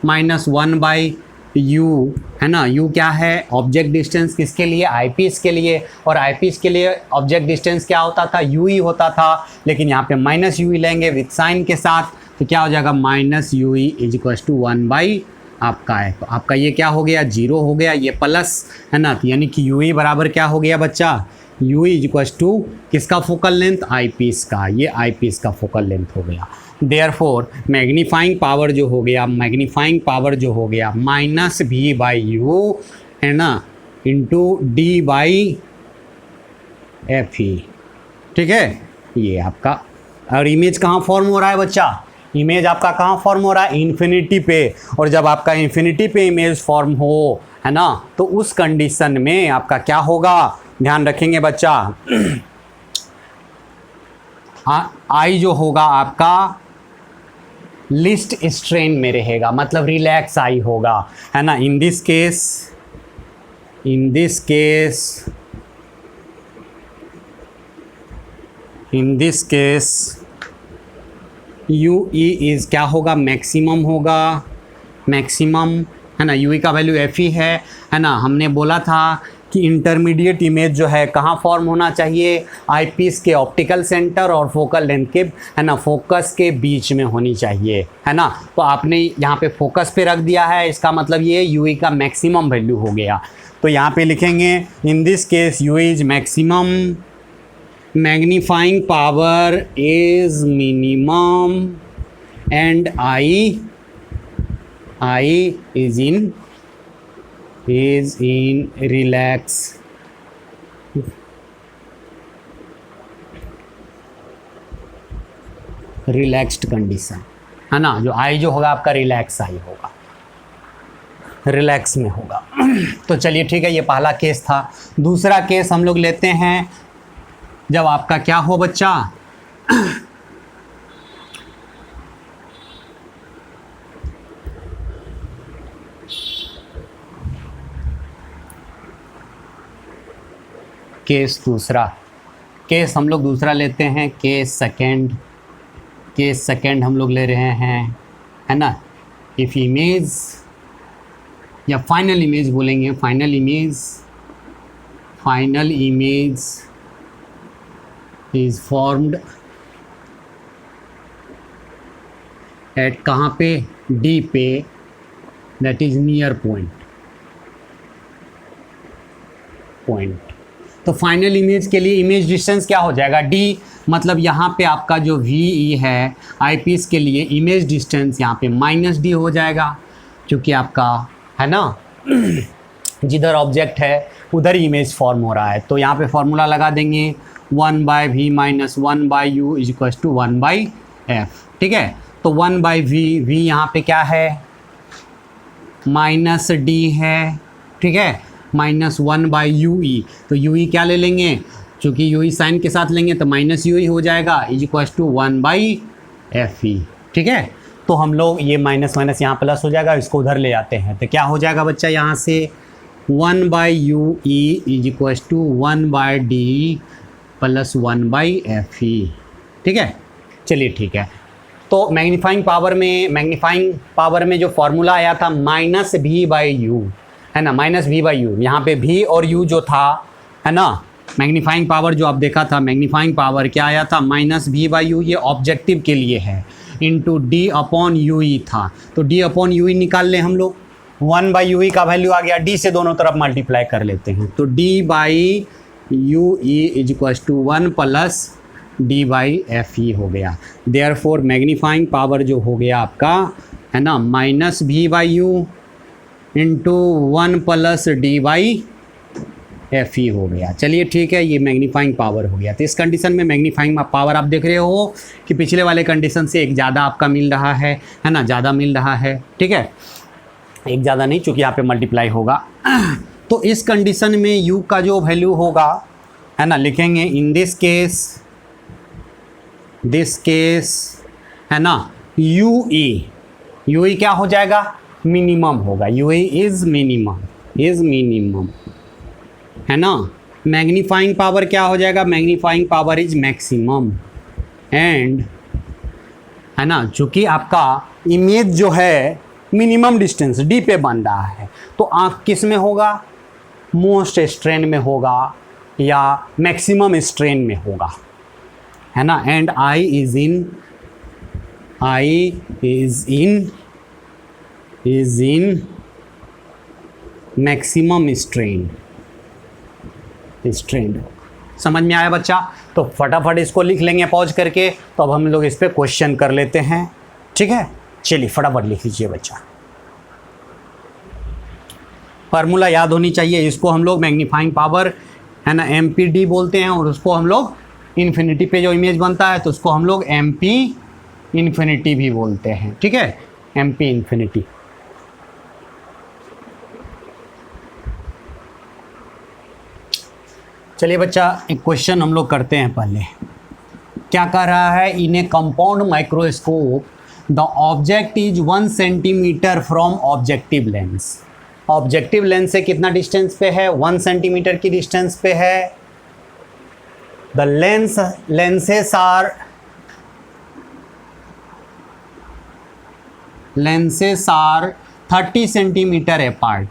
minus 1 by u, है ना, u क्या है, ऑब्जेक्ट डिस्टेंस किसके लिए, आईपीस के लिए, और आईपीस के लिए ऑब्जेक्ट डिस्टेंस क्या होता था, u ही होता था, लेकिन यहाँ पे माइनस यू लेंगे विथ साइन के साथ, तो क्या हो जाएगा, minus u is equal to 1 by आपका है, तो आपका ये क्या हो गया, 0 हो गया, ये प्लस, है ना, तो यानी कि यू बराबर क्या हो गया बच्चा, यू इज इक्वल टू किसका फोकल लेंथ, आई पीस का, ये आई पीस का फोकल लेंथ हो गया। देयरफॉर मैग्नीफाइंग पावर जो हो गया, मैग्नीफाइंग पावर जो हो गया माइनस भी बाई यू, है ना, into D by f e, ठीक है, ये आपका, और इमेज कहाँ फॉर्म हो रहा है बच्चा, इमेज आपका कहाँ फॉर्म हो रहा है, इन्फिनिटी पे, और जब आपका इन्फिनिटी पे इमेज फॉर्म हो, है ना, तो उस कंडीशन में आपका क्या होगा, ध्यान रखेंगे बच्चा, आई जो होगा आपका लिस्ट स्ट्रेन में रहेगा, मतलब रिलैक्स आई होगा, है ना, in this case you E is क्या होगा, मैक्सिमम होगा, मैक्सिमम, है ना, यू ई का वैल्यू एफ ई है ना, हमने बोला था कि इंटरमीडिएट इमेज जो है कहाँ फॉर्म होना चाहिए, आईपीस के ऑप्टिकल सेंटर और फोकल लेंथ के, है ना, फोकस के बीच में होनी चाहिए, है ना, तो आपने यहाँ पे फोकस पे रख दिया है, इसका मतलब ये यूई का मैक्सिमम वैल्यू हो गया, तो यहाँ पे लिखेंगे in this case you is maximum, magnifying power is minimum, and I is in relaxed condition, है ना, जो आई जो होगा आपका रिलैक्स आई होगा, रिलैक्स में होगा। तो चलिए ठीक है, ये पहला केस था। दूसरा केस हम लोग लेते हैं जब आपका क्या हो बच्चा, केस दूसरा, केस हम लोग दूसरा लेते हैं, केस सेकेंड हम लोग ले रहे हैं, है ना, इफ़ इमेज या फाइनल इमेज बोलेंगे, final image is formed at कहाँ पे, डी पे, दैट इज नियर पॉइंट। तो फाइनल इमेज के लिए इमेज डिस्टेंस क्या हो जाएगा, डी, मतलब यहाँ पे आपका जो वी ई है आईपीस के लिए इमेज डिस्टेंस यहाँ पे माइनस डी हो जाएगा, क्योंकि आपका, है ना, जिधर ऑब्जेक्ट है उधर ही इमेज फॉर्म हो रहा है, तो यहाँ पे फॉर्मूला लगा देंगे 1 by v minus 1 by u is equal to 1 by f, ठीक है, तो 1 बाई वी यहाँ पे क्या है, माइनस डी है, ठीक है, माइनस 1 बाई यू ई, तो यू ई क्या ले लेंगे, चूँकि यू ई साइन के साथ लेंगे तो माइनस यू ई हो जाएगा, is equal to 1 by f e, ठीक है, तो हम लोग ये माइनस माइनस यहाँ प्लस हो जाएगा, इसको उधर ले जाते हैं, तो क्या हो जाएगा बच्चा यहाँ से 1 by u e is equal to 1 by d plus 1 by f e, ठीक है, चलिए ठीक है। तो मैग्नीफाइंग पावर में जो फॉर्मूला आया था माइनस भी बाई यू, है ना, माइनस वी बाई यू, यहाँ पे भी और यू जो था, है ना, मैग्नीफाइंग पावर जो आप देखा था, मैग्नीफाइंग पावर क्या आया था, माइनस भी बाई यू, ये ऑब्जेक्टिव के लिए है, इंटू डी अपॉन यू ई था, तो डी अपॉन यू ई निकाल लें हम लोग, 1 बाई यू ई का वैल्यू आ गया, डी से दोनों तरफ मल्टीप्लाई कर लेते हैं, तो d by u e is equal to 1 plus d by f e हो गया। देयरफॉर मैग्नीफाइंग पावर जो हो गया आपका, है ना, माइनस भी by you into 1 plus d by f e हो गया। चलिए ठीक है, ये मैग्नीफाइंग पावर हो गया। तो इस कंडीशन में मैग्नीफाइंग पावर आप देख रहे हो कि पिछले वाले कंडीशन से एक ज़्यादा आपका मिल रहा है ना, ज़्यादा मिल रहा है, ठीक है, एक ज़्यादा नहीं, चूँकि यहाँ पे मल्टीप्लाई होगा। तो इस कंडीशन में u का जो वैल्यू होगा, है ना, लिखेंगे इन दिस केस, है ना, यू ई क्या हो जाएगा, मिनिमम होगा, यू ई इज़ मिनिमम, है ना। मैग्नीफाइंग पावर क्या हो जाएगा, magnifying power is maximum, and, है ना, चूँकि आपका इमेज जो है मिनिमम डिस्टेंस डी पे बन रहा है, तो आंख किस में होगा, मोस्ट स्ट्रेन में होगा या मैक्सिमम स्ट्रेन में होगा, है ना। And I is in maximum strain. समझ में आया बच्चा? तो फटाफट इसको लिख लेंगे पॉज करके। तो अब हम लोग इस पे क्वेश्चन कर लेते हैं, ठीक है। चलिए फटाफट लिख लीजिए बच्चा। फार्मूला याद होनी चाहिए, इसको हम लोग मैग्नीफाइंग पावर, है ना, MPD बोलते हैं, और उसको हम लोग इन्फिनिटी पे जो इमेज बनता है तो उसको हम लोग MP इन्फिनिटी भी बोलते हैं, ठीक है, MP इन्फिनिटी। चलिए बच्चा एक क्वेश्चन हम लोग करते हैं पहले। क्या कह रहा है, in a compound microscope the object is 1 centimetre from objective lens. Objective lens से कितना डिस्टेंस पे है, 1 सेंटीमीटर की डिस्टेंस पे है। The lenses are 30 centimetre apart.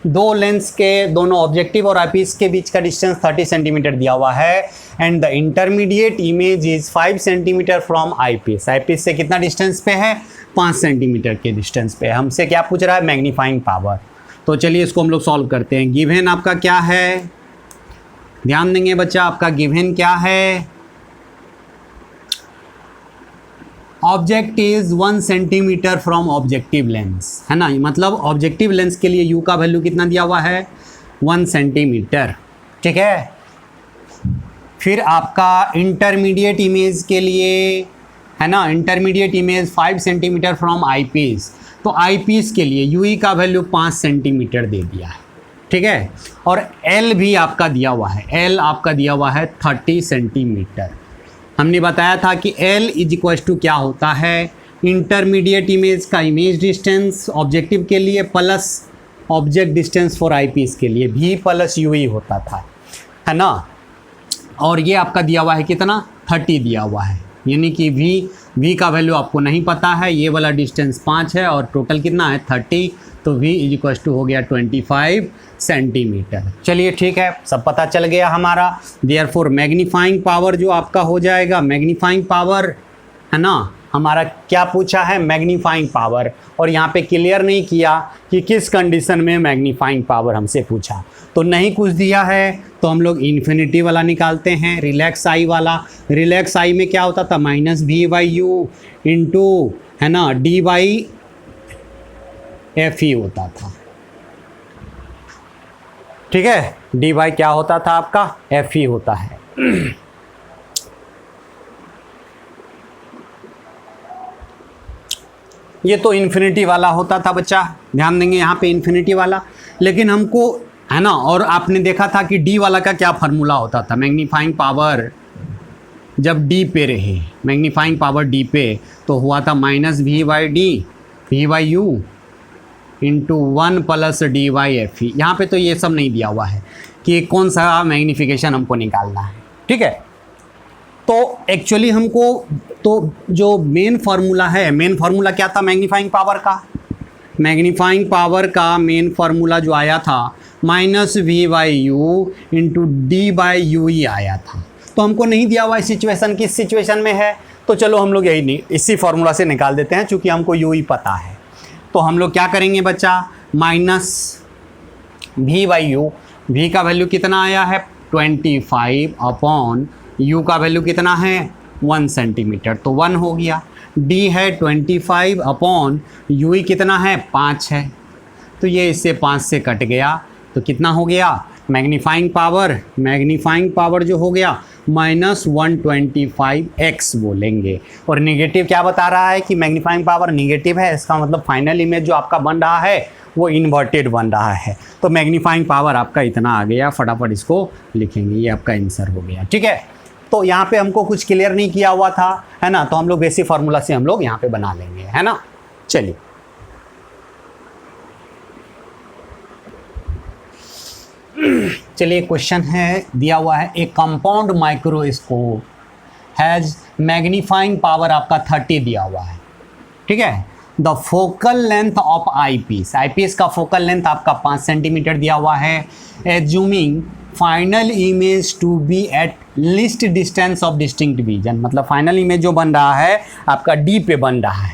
दो लेंस के, दोनों ऑब्जेक्टिव और आईपीस के बीच का डिस्टेंस 30 सेंटीमीटर दिया हुआ है। And the intermediate image is 5 centimetre from eyepiece. Eyepiece से कितना डिस्टेंस पे है, 5 सेंटीमीटर के डिस्टेंस पे। हमसे क्या पूछ रहा है, मैग्नीफाइंग पावर। तो चलिए इसको हम लोग सॉल्व करते हैं। गिवन आपका क्या है, ध्यान देंगे बच्चा, आपका गिवन क्या है, object is 1 centimetre from objective lens, है ना। मतलब ऑब्जेक्टिव लेंस के लिए यू का वैल्यू कितना दिया हुआ है, 1 सेंटीमीटर, ठीक है। फिर आपका इंटरमीडिएट इमेज के लिए, है ना, intermediate image 5 centimetre from eyepiece. तो आईपीस के लिए यूई का वैल्यू 5 सेंटीमीटर दे दिया है, ठीक है। और एल भी आपका दिया हुआ है, एल आपका दिया हुआ है 30 सेंटीमीटर। हमने बताया था कि L इज इक्वल टू क्या होता है, इंटरमीडिएट इमेज का इमेज डिस्टेंस ऑब्जेक्टिव के लिए plus object distance for eyepiece के लिए, V प्लस UI होता था, है ना। और ये आपका दिया हुआ है कितना, 30 दिया हुआ है, यानी कि V का वैल्यू आपको नहीं पता है, ये वाला डिस्टेंस 5 है और टोटल कितना है 30, तो V इज इक्वल टू हो गया 25 सेंटीमीटर। चलिए ठीक है, सब पता चल गया हमारा। देयरफॉर मैग्नीफाइंग पावर जो आपका हो जाएगा, मैग्नीफाइंग पावर, है ना, हमारा क्या पूछा है, मैग्नीफाइंग पावर। और यहाँ पे क्लियर नहीं किया कि किस कंडीशन में मैग्नीफाइंग पावर हमसे पूछा, तो नहीं कुछ दिया है तो हम लोग इन्फिनिटी वाला निकालते हैं, रिलैक्स आई वाला। रिलैक्स आई में क्या होता था, -V/U इंटू, है ना, D/FE होता था, ठीक है। dy क्या होता था आपका, FE होता है। ये तो इन्फिनिटी वाला होता था बच्चा, ध्यान देंगे यहाँ पे इन्फिनिटी वाला। लेकिन हमको, है ना, और आपने देखा था कि डी वाला का क्या फार्मूला होता था, मैग्नीफाइंग पावर जब डी पे रहे, मैग्नीफाइंग पावर डी पे, तो हुआ था -V/U इंटू 1 प्लस D/FE। यहाँ पे तो ये सब नहीं दिया हुआ है कि कौन सा मैग्नीफिकेशन हमको निकालना है, ठीक है। तो एक्चुअली हमको, तो जो मेन फार्मूला है, मेन फार्मूला क्या था मैग्नीफाइंग पावर का, मैग्नीफाइंग पावर का मेन फार्मूला जो आया था -V/U इंटू D/UE आया था। तो हमको नहीं दिया हुआ इस सिचुएशन, किस सिचुएशन में है, तो चलो हम लोग यही नहीं, इसी फार्मूला से निकाल देते हैं, चूँकि हमको UI पता है। तो हम लोग क्या करेंगे बच्चा, -V/U, V का वैल्यू कितना आया है 25 अपॉन U का वैल्यू कितना है 1 सेंटीमीटर, तो 1 हो गया। D है 25 अपॉन UI कितना है 5 है, तो ये इससे 5 से कट गया, तो कितना हो गया, मैग्नीफाइंग पावर जो हो गया -125x बोलेंगे। और नेगेटिव क्या बता रहा है कि मैग्नीफाइंग पावर नेगेटिव है, इसका मतलब फाइनल इमेज जो आपका बन रहा है वो इन्वर्टेड बन रहा है। तो मैग्नीफाइंग पावर आपका इतना आ गया, फटाफट इसको लिखेंगे, ये आपका आंसर हो गया, ठीक है। तो यहाँ पे हमको कुछ क्लियर नहीं किया हुआ था, है ना, तो हम लोग बेसिक फार्मूला से हम लोग यहाँ पे बना लेंगे, है ना। चलिए चलिए क्वेश्चन है दिया हुआ है, एक compound microscope has magnifying power आपका 30 दिया हुआ है, ठीक है। The focal length of eyepiece, eyepiece का फोकल लेंथ आपका 5 सेंटीमीटर दिया हुआ है। Assuming final image to be at least distance of distinct vision, मतलब फाइनल इमेज जो बन रहा है आपका डी पे बन रहा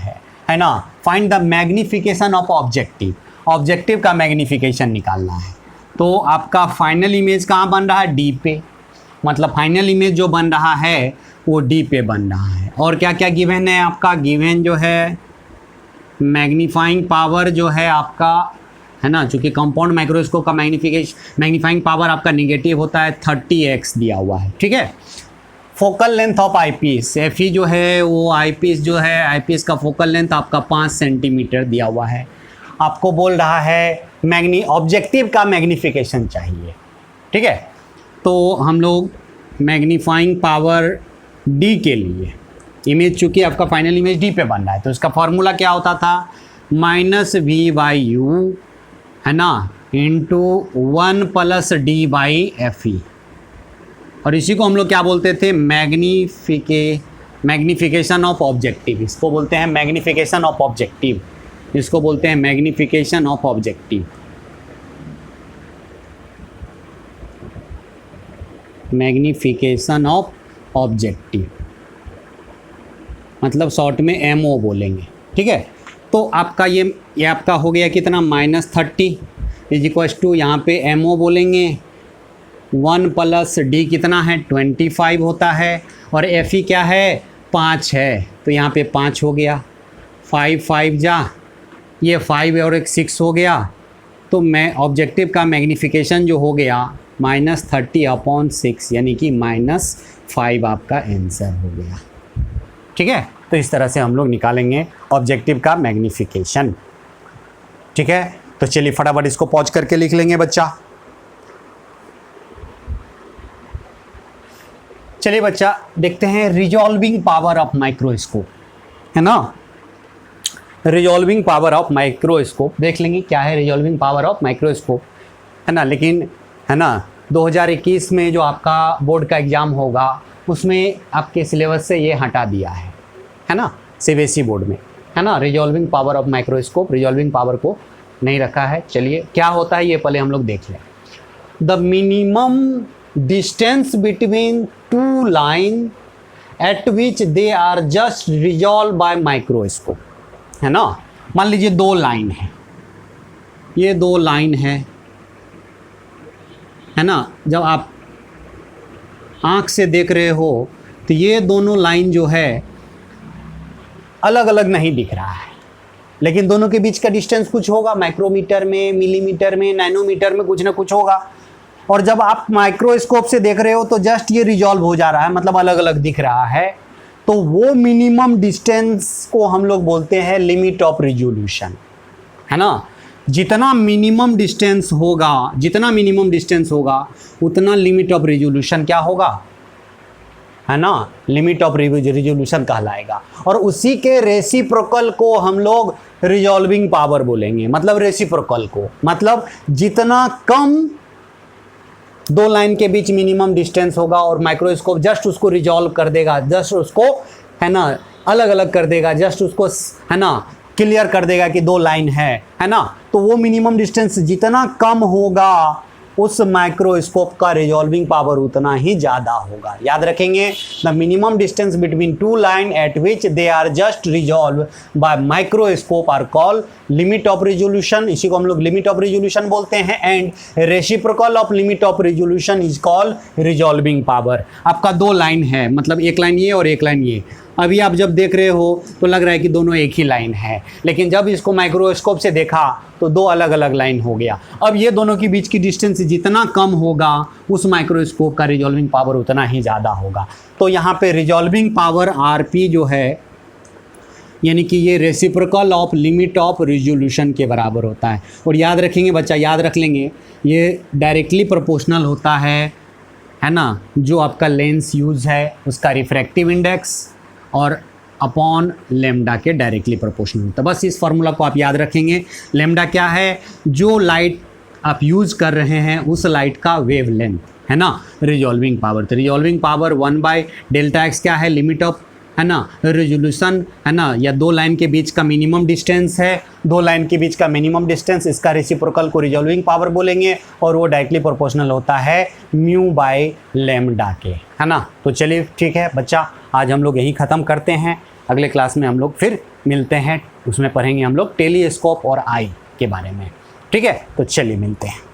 है ना। Find the magnification of objective, objective का मैग्निफिकेशन निकालना है। तो आपका फाइनल इमेज कहाँ बन रहा है, डी पे, मतलब फाइनल इमेज जो बन रहा है वो डी पे बन रहा है। और क्या क्या गिवन है आपका, गिवन जो है मैग्नीफाइंग पावर जो है आपका, है ना, चूँकि कंपाउंड माइक्रोस्कोप का मैग्नीफाइंग पावर आपका निगेटिव होता है 30x दिया हुआ है, ठीक है। Focal length of eyepiece, FE जो है वो आईपीस जो है, आईपीस का फोकल लेंथ आपका 5 सेंटीमीटर दिया हुआ है। आपको बोल रहा है ऑब्जेक्टिव का मैग्निफिकेशन चाहिए, ठीक है। तो हम लोग मैग्नीफाइंग पावर डी के लिए, इमेज चूँकि आपका फाइनल इमेज डी पे बन रहा है, तो इसका फॉर्मूला क्या होता था, -v/u, है ना, इंटू 1 + d/fe। और इसी को हम लोग क्या बोलते थे, मैग्निफिकेशन ऑफ ऑब्जेक्टिव, इसको बोलते हैं मैग्निफिकेशन ऑफ ऑब्जेक्टिव, इसको बोलते हैं magnification of objective, magnification of objective, मतलब शॉर्ट में एमओ बोलेंगे, ठीक है। तो आपका ये आपका हो गया कितना, -30 = यहाँ पे एमओ बोलेंगे, 1 + d कितना है 25 होता है, और एफई क्या है 5 है, तो यहाँ पे 5 हो गया, 5 5 जा, ये 5 और एक 6 हो गया। तो मैं ऑब्जेक्टिव का मैग्निफिकेशन जो हो गया -30/6, यानी कि -5 आपका आंसर हो गया, ठीक है। तो इस तरह से हम लोग निकालेंगे ऑब्जेक्टिव का मैग्निफिकेशन, ठीक है। तो चलिए फटाफट इसको पॉज करके लिख लेंगे बच्चा। चलिए बच्चा देखते हैं रिजॉल्विंग पावर ऑफ माइक्रोस्कोप, है ना, रिजॉल्विंग पावर ऑफ माइक्रोस्कोप देख लेंगे क्या है रिजॉल्विंग पावर ऑफ माइक्रोस्कोप, है ना। लेकिन है ना 2021 में जो आपका बोर्ड का एग्ज़ाम होगा उसमें आपके सिलेबस से ये हटा दिया है ना, सीबीएसई बोर्ड में, है ना, resolving power of microscope, resolving power को नहीं रखा है। चलिए क्या होता है ये पहले हम लोग देख लें। The minimum distance between 2 line at which they are just resolve by microscope, है ना। मान लीजिए 2 लाइन है, ये 2 लाइन है ना। जब आप आँख से देख रहे हो तो ये दोनों लाइन जो है अलग अलग नहीं दिख रहा है, लेकिन दोनों के बीच का डिस्टेंस कुछ होगा, माइक्रोमीटर में, मिलीमीटर में, नैनोमीटर में कुछ ना कुछ होगा। और जब आप माइक्रोस्कोप से देख रहे हो तो जस्ट ये रिजॉल्व हो जा रहा है, मतलब अलग अलग दिख रहा है। तो वो मिनिमम डिस्टेंस को हम लोग बोलते हैं लिमिट ऑफ रिजोल्यूशन, है ना। जितना मिनिमम डिस्टेंस होगा, जितना मिनिमम डिस्टेंस होगा उतना लिमिट ऑफ रिजोल्यूशन क्या होगा, है ना, लिमिट ऑफ रिजोल्यूशन कहलाएगा। और उसी के रेसिप्रोकल को हम लोग रिजॉल्विंग पावर बोलेंगे, मतलब रेसिप्रोकल को, मतलब जितना कम 2 लाइन के बीच मिनिमम डिस्टेंस होगा और माइक्रोस्कोप जस्ट उसको रिजॉल्व कर देगा, जस्ट उसको, है ना, अलग अलग कर देगा, जस्ट उसको, है ना, क्लियर कर देगा कि 2 लाइन है ना। तो वो मिनिमम डिस्टेंस जितना कम होगा उस माइक्रोस्कोप का रिजॉल्विंग पावर उतना ही ज़्यादा होगा। याद रखेंगे, the minimum distance between 2 line at which they are just resolve by microscope are call limit of resolution, इसी को हम लोग लिमिट ऑफ रिजोल्यूशन बोलते हैं। And reciprocal of limit of resolution is called resolving power. आपका 2 line है, मतलब एक लाइन ये और एक लाइन ये। अभी आप जब देख रहे हो तो लग रहा है कि दोनों एक ही लाइन है, लेकिन जब इसको माइक्रोस्कोप से देखा तो 2 अलग अलग लाइन हो गया। अब ये दोनों के बीच की डिस्टेंस जितना कम होगा उस माइक्रोस्कोप का रिजॉल्विंग पावर उतना ही ज़्यादा होगा। तो यहाँ पे रिजॉल्विंग पावर आरपी जो है, यानी कि ये reciprocal of limit of resolution के बराबर होता है। और याद रखेंगे बच्चा, याद रख लेंगे, ये डायरेक्टली प्रोपोर्शनल होता है ना, जो आपका लेंस यूज़ है उसका रिफ्रैक्टिव इंडेक्स और अपॉन लेमडा के डायरेक्टली प्रोपोर्शनल होता है। बस इस फार्मूला को आप याद रखेंगे। लेमडा क्या है, जो लाइट आप यूज़ कर रहे हैं उस लाइट का वेव लेंथ, है ना, रिजॉल्विंग पावर। तो रिजॉल्विंग पावर 1/Δx क्या है, लिमिट ऑफ, है ना, रेजोल्यूशन है ना, या दो लाइन के बीच का मिनिमम डिस्टेंस है, दो लाइन के बीच का मिनिमम डिस्टेंस, इसका रेसिप्रोकल को रिजॉल्विंग पावर बोलेंगे और वो डायरेक्टली प्रोपोर्शनल होता है म्यू बाय लैम्डा के, है ना। तो चलिए ठीक है बच्चा, आज हम लोग यही ख़त्म करते हैं। अगले क्लास में हम लोग फिर मिलते हैं, उसमें पढ़ेंगे हम लोग टेलीस्कोप और आई के बारे में। ठीक है, तो चलिए मिलते हैं।